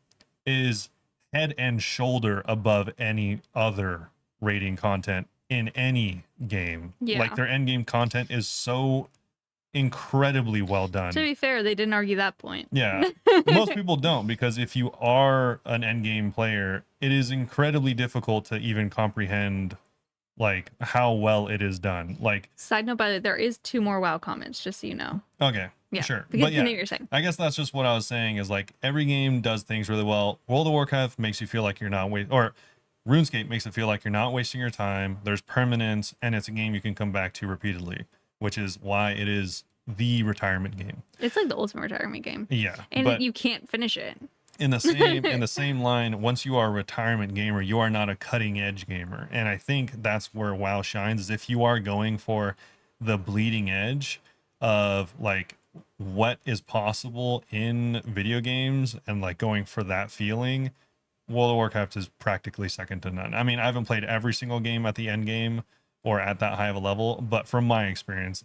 is head and shoulder above any other raiding content in any game. Like their end game content is so incredibly well done. To be fair, they didn't argue that point. Yeah. Most people don't, because if you are an end game player, it is incredibly difficult to even comprehend like how well it is done. Like, side note, by the way, there is 2 more WoW comments, just so you know. Okay. Yeah, sure. But yeah, you're saying. I guess that's just what I was saying is like every game does things really well. World of Warcraft makes you feel like you're not waiting, or RuneScape makes it feel like you're not wasting your time. There's permanence, and it's a game you can come back to repeatedly, which is why it is the retirement game. It's like the ultimate retirement game. Yeah, And but you can't finish it. in the same line, once you are a retirement gamer, you are not a cutting edge gamer, and I think that's where WoW shines. Is if you are going for the bleeding edge of like what is possible in video games and like going for that feeling, World of Warcraft is practically second to none. I mean, I haven't played every single game at the end game or at that high of a level, but from my experience,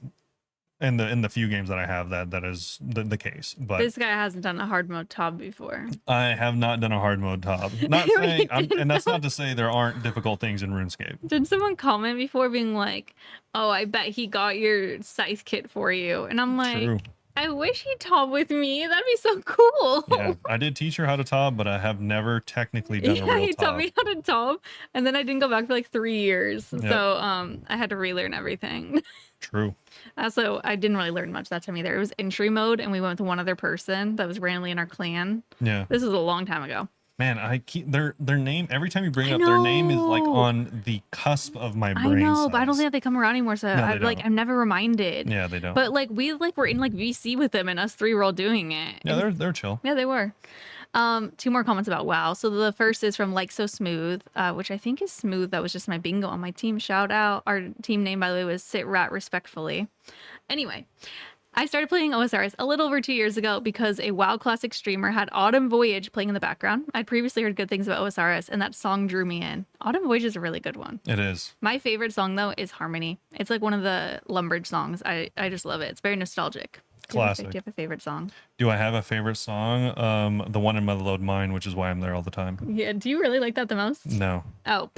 in the few games that I have, that is the case. But This guy hasn't done a hard mode top before. I have not done a hard mode top. Not saying, and that's not to say there aren't difficult things in RuneScape. Did someone comment before being like, "Oh, I bet he got your scythe kit for you," and I'm like, True. I wish he top with me. That'd be so cool. Yeah, I did teach her how to top, but I have never technically done a Yeah, real he top. taught me how to top, and then I didn't go back for like 3 years. Yep. So I had to relearn everything. True. Also, I didn't really learn much that time either. It was entry mode, and we went with one other person that was randomly in our clan. Yeah. This was a long time ago. Man, I keep their name every time you bring I up their name is like know. on the cusp of my I brain. know, but I don't cells. think that they come around anymore. So No, they I'm never reminded. Yeah, they don't. But like we were in like VC with them, and us three were all doing it. Yeah, they're chill. Yeah, they were. Two more comments about WoW. So the first is from Like So Smooth, which I think is Smooth. That was just my bingo on my team. Shout out. Our team name, by the way, was Sit Rat Respectfully. Anyway, I started playing OSRs a little over 2 years ago because a WoW Classic streamer had Autumn Voyage playing in the background. I'd previously heard good things about OSRs, and that song drew me in. Autumn Voyage is a really good one. It is. My favorite song, though, is Harmony. It's like one of the Lumbridge songs. I just love it. It's very nostalgic. Classic. Do you have a favorite song? Do I have a favorite song? The one in Motherload Mine, which is why I'm there all the time. Yeah. Do you really like that the most? No, Oh,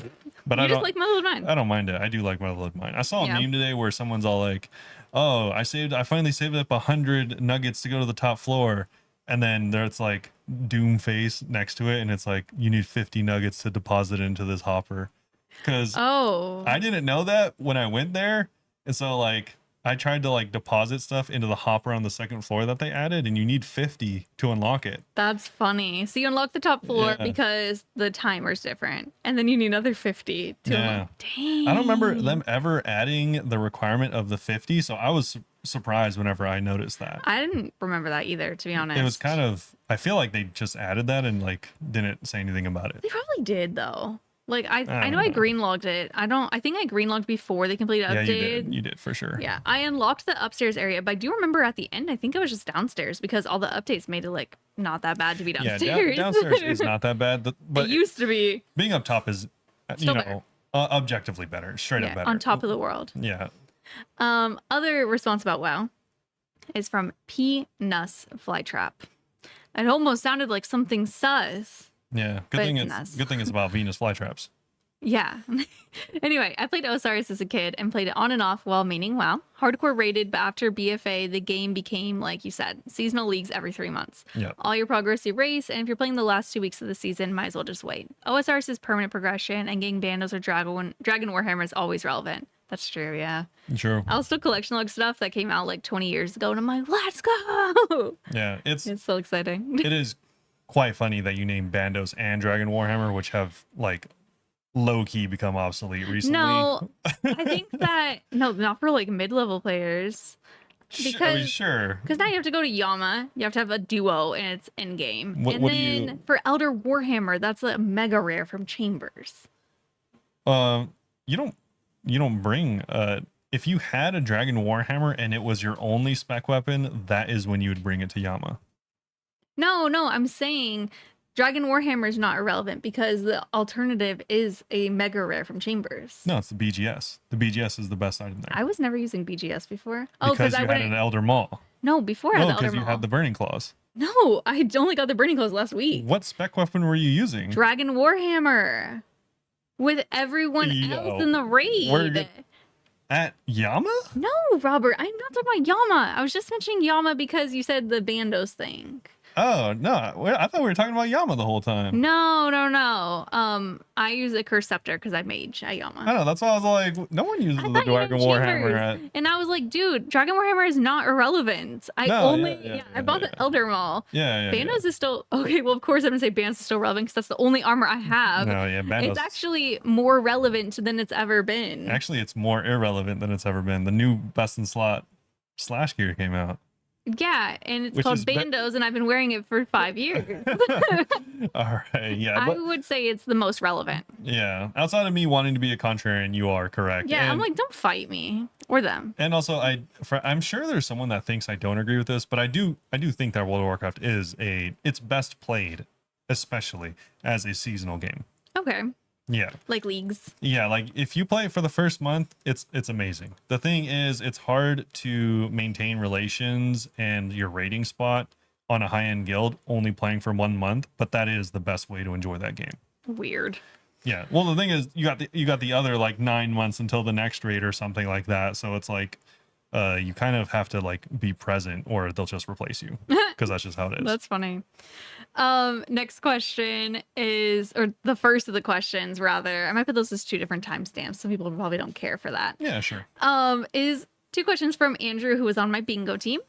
but you I just don't. like Mellow Mine. I don't mind it. I do like Motherload Mine. I saw a Yeah. meme today where someone's all like, "Oh, I finally saved up 100 nuggets to go to the top floor," and then there's like Doom face next to it, and it's like you need 50 nuggets to deposit into this hopper. Because Oh, I didn't know that when I went there, and so like I tried to like deposit stuff into the hopper on the second floor that they added, and you need 50 to unlock it. that's funny. So you unlock the top floor Yeah. because the timer's different, and then you need another 50 to Yeah. unlock. Dang. I don't remember them ever adding the requirement of the 50, so I was surprised whenever I noticed that. I didn't remember that either, to be honest. It was kind of, I feel like they just added that and like didn't say anything about it. They probably did though. Like I don't know I know. greenlogged it. I think I greenlogged before they completed Yeah, update. you did for sure. Yeah, I unlocked the upstairs area, but I do remember at the end, I think it was just downstairs because all the updates made it like not that bad to be Yeah, downstairs. downstairs is not that bad, but it used to be being up top is, Still better. objectively better, straight up better. on top of the world. Yeah, Other response about WoW is from P Nuss Flytrap. It almost sounded like something sus. yeah. But it's nuts. Good thing it's about Venus flytraps. Yeah. Anyway, I played Osrs as a kid and played it on and off while maining WoW. Hardcore rated, but after BFA, the game became, like you said, seasonal leagues every 3 months. Yeah. All your progress erased, and if you're playing the last 2 weeks of the season, might as well just wait. OSRs is permanent progression, and getting bandos or Dragon Warhammer is always relevant. That's true, yeah. True. I'll still collection log stuff that came out like 20 years ago, and I'm like, let's go! Yeah, It's so exciting. it is quite funny that you name Bandos and Dragon Warhammer, which have like low key become obsolete recently. No, I think that, no, not for like mid-level players. I mean, Because sure. now you have to go to Yama, you have to have a duo, and it's in game. What- and what do then you- for Elder Warhammer, that's a mega rare from Chambers. You don't bring if you had a Dragon Warhammer and it was your only spec weapon, that is when you would bring it to Yama. No, I'm saying Dragon Warhammer is not irrelevant because the alternative is a mega rare from Chambers. No, it's the BGS. The BGS is the best item there. I was never using BGS before. Oh, because I you had wouldn't. an Elder Maul. No, before I No, had the because Elder you Maul. had the Burning Claws. No, I only got the Burning Claws last week. What spec weapon were you using? Dragon Warhammer with everyone Yo, else in the raid. where At Yama? No, Robert, I'm not talking about Yama. I was just mentioning Yama because you said the Bandos thing. Oh no, I thought we were talking about Yama the whole time. No, no, no. I use a curse scepter because I mage at I Yama. know, that's why I was like, no one uses I the thought you Dragon meant Warhammer chambers, at. and I was like, dude, Dragon Warhammer is not irrelevant. I No, only, yeah, I bought the Elder Maul. yeah. Bandos is still okay. Well, of course, I'm gonna say Bandos is still relevant because that's the only armor I have. No, yeah, Bandos. It's actually more relevant than it's ever been. Actually, it's more irrelevant than it's ever been. The new best in slot slash gear came out. Yeah, and it's Which called is Bandos, and I've been wearing it for 5 years. All right, yeah, I but would say it's the most relevant. yeah, outside of me wanting to be a contrarian, you are correct. Yeah, I'm And- like, don't fight me or them. And also, I'm sure there's someone that thinks I don't agree with this, but I do think that World of Warcraft is it's best played, especially as a seasonal game. Okay, Yeah, like leagues. yeah. Like if you play it for the first month, it's amazing. The thing is, it's hard to maintain relations and your rating spot on a high end guild only playing for 1 month, but that is the best way to enjoy that game. Weird. Yeah. Well, the thing is, you got the other like 9 months until the next raid or something like that. So it's like, you kind of have to like be present, or they'll just replace you because that's just how it is. That's funny. Next question is, or the first of the questions rather. I might put those as 2 different timestamps. Some people probably don't care for that. Yeah, sure. Is 2 questions from Andrew, who was on my bingo team.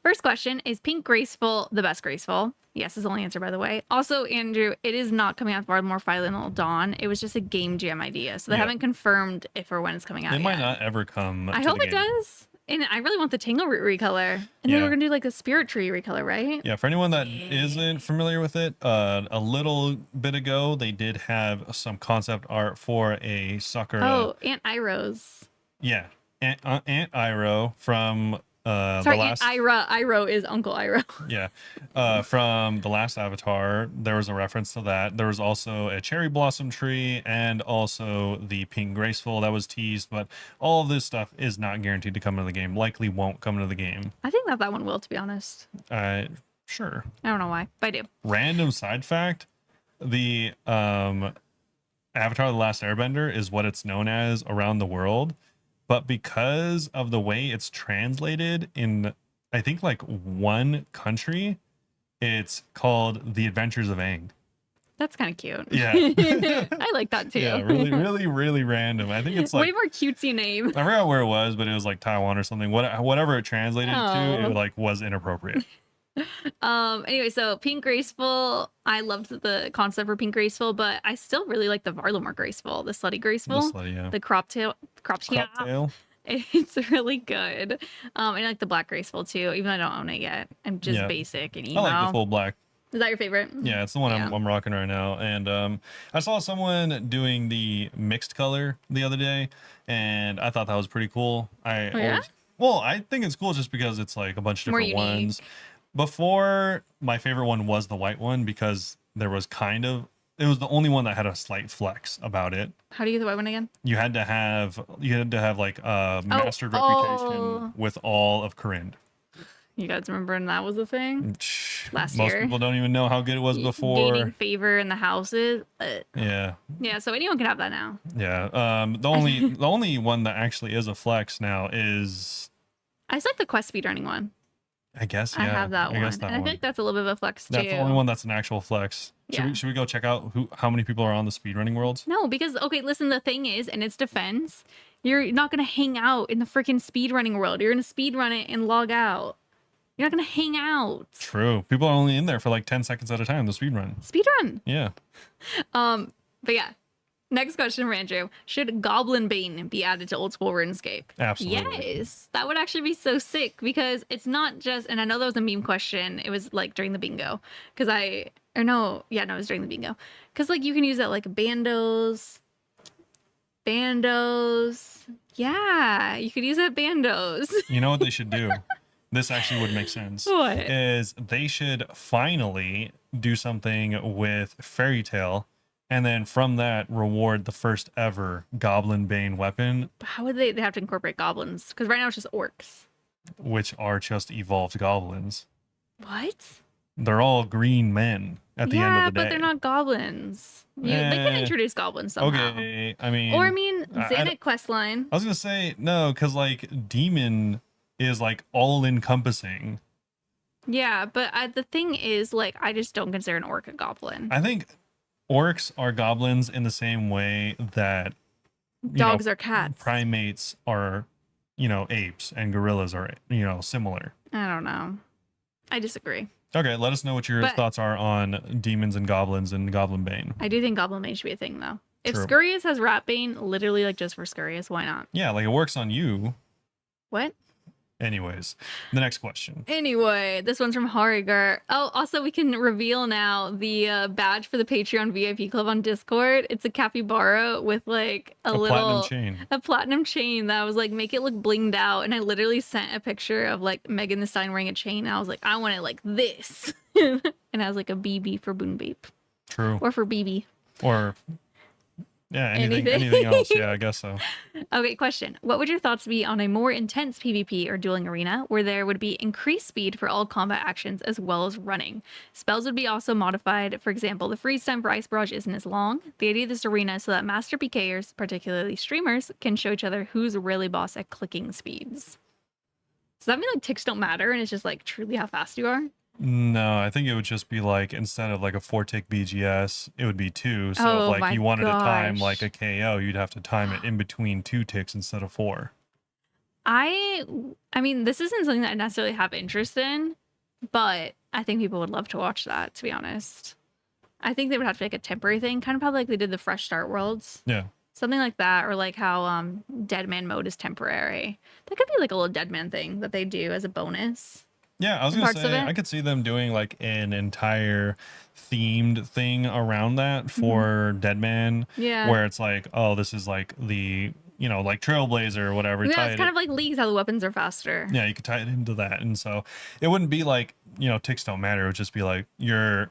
First question, is Pink Graceful the best Graceful? Yes is the only answer, by the way. Also, Andrew, it is not coming out Varlamore Final Dawn. It was just a game jam idea. So they haven't confirmed if or when it's coming out It might yet. not ever come. I to hope the it game. does. And I really want the Tangleroot recolor. And then Yeah. we're going to do like a Spirit Tree recolor, right? Yeah, for anyone that isn't familiar with it, a little bit ago they did have some concept art for a Sakura. Oh, Aunt Iroh's. Yeah, Aunt Iroh from Sorry, the last. Aunt Iroh. Iroh is Uncle Iroh. Yeah, from the last Avatar, there was a reference to that. There was also a cherry blossom tree and also the pink graceful that was teased, but all of this stuff is not guaranteed to come into the game. Likely won't come into the game. I think that one will, to be honest. Sure. I don't know why, but I do. Random side fact: the Avatar: The Last Airbender is what it's known as around the world, but because of the way it's translated in, I think like 1 country, it's called The Adventures of Aang. That's kind of cute. Yeah. I like that too. Yeah, really random. I think it's like way more cutesy name. I forgot where it was, but it was like Taiwan or something. Whatever it translated to, it like was inappropriate. Anyway, so Pink Graceful, I loved the concept for Pink Graceful, but I still really like the Varlamore Graceful, the Slutty Graceful, the crop tail. It's really good. And I like the Black Graceful too, even though I don't own it yet. I'm just basic and emo. I like the full black. Is that your favorite? Yeah, it's the one I'm rocking right now. And I saw someone doing the mixed color the other day, and I thought that was pretty cool. I think it's cool just because it's like a bunch of different ones. Before, my favorite one was the white one because there was it was the only one that had a slight flex about it. How do you get the white one again? You had to have like a mastered reputation with all of Corinne. You guys remember when that was a thing? Last Most year. people don't even know how good it was before. Gaining favor in the houses. Yeah. Yeah, so anyone can have that now. Yeah. The only one that actually is a flex now is, I just like the quest speedrunning one. I guess, yeah. I have that one. Guess that and I one. think that's a little bit of a flex too. That's the only one that's an actual flex. Should we go check out how many people are on the speedrunning worlds? No, because okay, listen, the thing is, in its defense, you're not gonna hang out in the freaking speedrunning world. You're gonna speedrun it and log out. You're not gonna hang out. True. People are only in there for like 10 seconds at a time, the speedrun. Speedrun. Yeah. But yeah. Next question from Andrew. Should Goblin Bane be added to old school RuneScape? Absolutely. Yes. That would actually be so sick because it's not just, and I know that was a meme question. It was like during the bingo. It was during the bingo. Because like you can use that like bandos. Yeah, you could use it at bandos. You know what they should do? This actually would make sense. What? Is they should finally do something with Fairy Tale, and then from that reward the first ever Goblin Bane weapon. How would they have to incorporate goblins? Because right now it's just orcs. Which are just evolved goblins. What? They're all green men at the end of the day. Yeah, but they're not goblins. They can introduce goblins somehow. Okay, Xanac questline. I was gonna say no, because like demon is like all encompassing. Yeah, but the thing is, like, I just don't consider an orc a goblin. I think orcs are goblins in the same way that, you know, Dogs are cats. primates are, apes, and gorillas are, similar. I don't know. I disagree. Okay, let us know what your But thoughts are on demons and goblins and Goblin Bane. I do think Goblin Bane should be a thing, though. If True. Scurious has Rat Bane, literally, like, just for Scurious, why not? Yeah, like it works on you. What? Anyways, the next question. Anyway, this one's from Harigar. Oh, also, we can reveal now the badge for the Patreon VIP club on Discord. It's a capybara with like a little platinum chain that was like, make it look blinged out. And I literally sent a picture of like Megan Thee Stallion wearing a chain. And I was like, I want it like this. And it has like a BB for Bunebape. True. Or for BB. Or yeah, anything else. Yeah, I guess so. Okay, question. What would your thoughts be on a more intense PvP or dueling arena where there would be increased speed for all combat actions as well as running? Spells would be also modified. For example, the freeze time for Ice Barrage isn't as long. The idea of this arena is so that master PKers, particularly streamers, can show each other who's really boss at clicking speeds. Does that mean like ticks don't matter and it's just like truly how fast you are? No, I think it would just be like, instead of like a 4-tick BGS, it would be 2. So if like you wanted to time like a KO, you'd have to time it in between 2 ticks instead of 4. I mean, this isn't something that I necessarily have interest in, but I think people would love to watch that, to be honest. I think they would have to make a temporary thing, kind of how like they did the Fresh Start Worlds. Yeah. Something like that, or like how Dead Man mode is temporary. That could be like a little Dead Man thing that they do as a bonus. Yeah, I was gonna say I could see them doing like an entire themed thing around that for Deadman. Yeah. Where it's like, oh, this is like the, like Trailblazer or whatever. Yeah, it's kind of like Leagues, how the weapons are faster. Yeah, you could tie it into that. And so it wouldn't be like, ticks don't matter. It would just be like your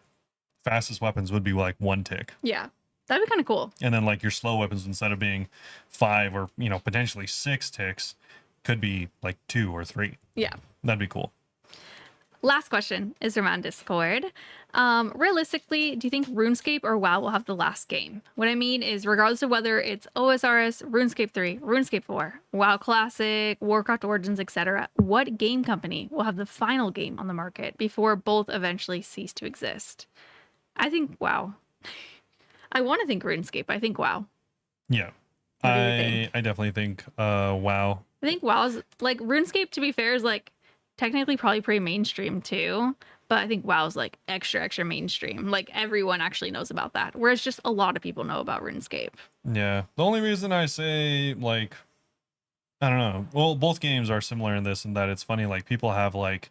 fastest weapons would be like 1 tick. Yeah. That'd be kind of cool. And then like your slow weapons, instead of being 5 or, potentially 6 ticks, could be like 2 or 3. Yeah. That'd be cool. Last question is from on Discord. Realistically, do you think RuneScape or WoW will have the last game? What I mean is, regardless of whether it's OSRS, RuneScape 3, RuneScape 4, WoW Classic, Warcraft Origins, etc., what game company will have the final game on the market before both eventually cease to exist? I think WoW. I want to think RuneScape. I think WoW. Yeah. I definitely think WoW. I think WoW's like RuneScape, to be fair, is like technically probably pretty mainstream too, but I think WoW's like extra mainstream. Like everyone actually knows about that, whereas just a lot of people know about RuneScape. Yeah, the only reason I say, like, I don't know, well, both games are similar in this and that it's funny, like people have like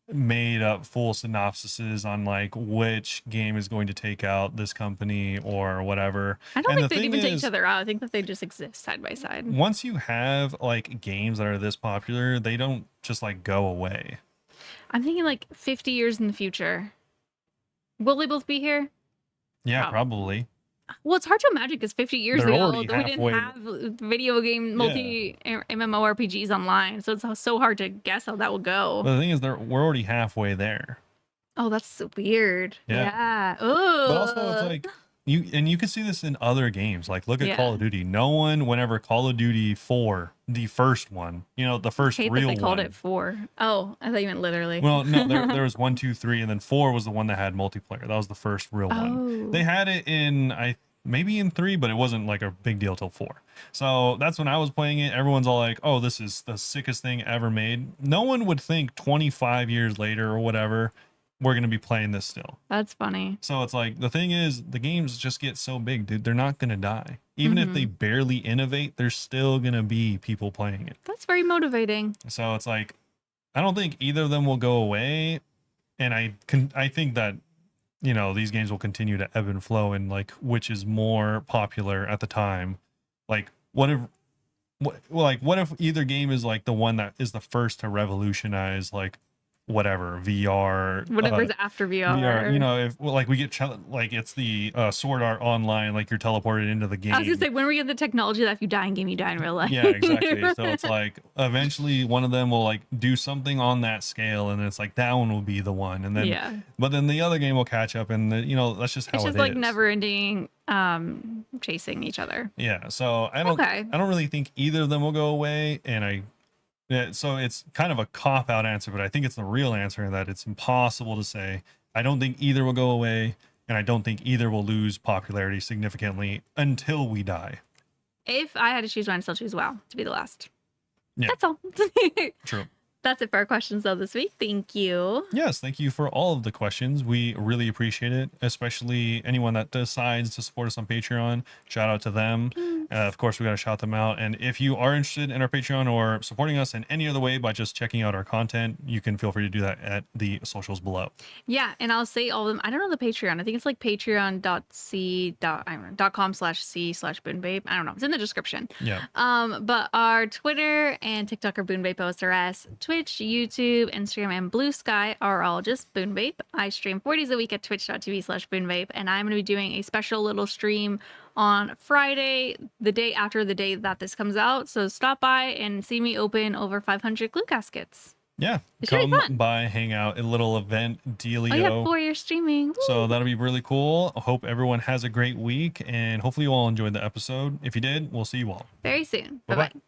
made up full synopsises on like which game is going to take out this company or whatever. I don't think they'd even take each other out. I think that they just exist side by side. Once you have like games that are this popular, they don't just like go away. I'm thinking like 50 years in the future. Will they both be here? Yeah, probably. Well, it's hard to imagine because 50 years ago, we didn't halfway. have video game MMORPGs online. So it's so hard to guess how that will go. But the thing is, we're already halfway there. Oh, that's so weird. Yeah. But also, it's like, you can see this in other games. Like, look at Call of Duty. No one, whenever Call of Duty 4, the first one, the first real one. They called it 4. Oh, I thought you meant literally. Well, no, there was 1, 2, 3, and then 4 was the one that had multiplayer. That was the first real one. They had it in, maybe in 3, but it wasn't like a big deal till 4. So that's when I was playing it. Everyone's all like, oh, this is the sickest thing ever made. No one would think 25 years later or whatever, we're going to be playing this still. That's funny. So it's like, the thing is, the games just get so big, dude. They're not going to die. Even if they barely innovate, there's still going to be people playing it. That's very motivating. So it's like, I don't think either of them will go away. And I think that, these games will continue to ebb and flow, and like, which is more popular at the time. Like, what if either game is like the one that is the first to revolutionize, like, whatever VR, whatever's after VR. If like we get like it's the Sword Art Online, like you're teleported into the game. I was gonna say, when we get the technology that if you die in game, you die in real life. Yeah, exactly. So it's like eventually one of them will like do something on that scale, and it's like that one will be the one, and then but then the other game will catch up, and that's just how it's it just like is. never ending chasing each other. Yeah, so I don't really think either of them will go away, and I Yeah, so it's kind of a cop out answer, but I think it's the real answer in that it's impossible to say. I don't think either will go away, and I don't think either will lose popularity significantly until we die. If I had to choose one, I'd still choose WoW to be the last. Yeah. That's all. True. That's it for our questions though this week. Thank you. Yes, thank you for all of the questions. We really appreciate it, especially anyone that decides to support us on Patreon. Shout out to them. Of course, we got to shout them out. And if you are interested in our Patreon or supporting us in any other way by just checking out our content, you can feel free to do that at the socials below. Yeah, and I'll say all of them. I don't know the Patreon. I think it's like patreon.com/c/Bunebape. I don't know. It's in the description. Yeah. But our Twitter and TikTok are Bunebape Osrs. Twitch, YouTube, Instagram, and Blue Sky are all just Bunebape. I stream 4 days a week at twitch.tv/Bunebape, and I'm going to be doing a special little stream on Friday, the day after the day that this comes out. So stop by and see me open over 500 glue caskets. Yeah. It should be Come fun. by, hang out, a little event dealio. Oh yeah, 4 years streaming. Woo. So that'll be really cool. I hope everyone has a great week, and hopefully you all enjoyed the episode. If you did, we'll see you all Very soon. Bye-bye. Bye-bye.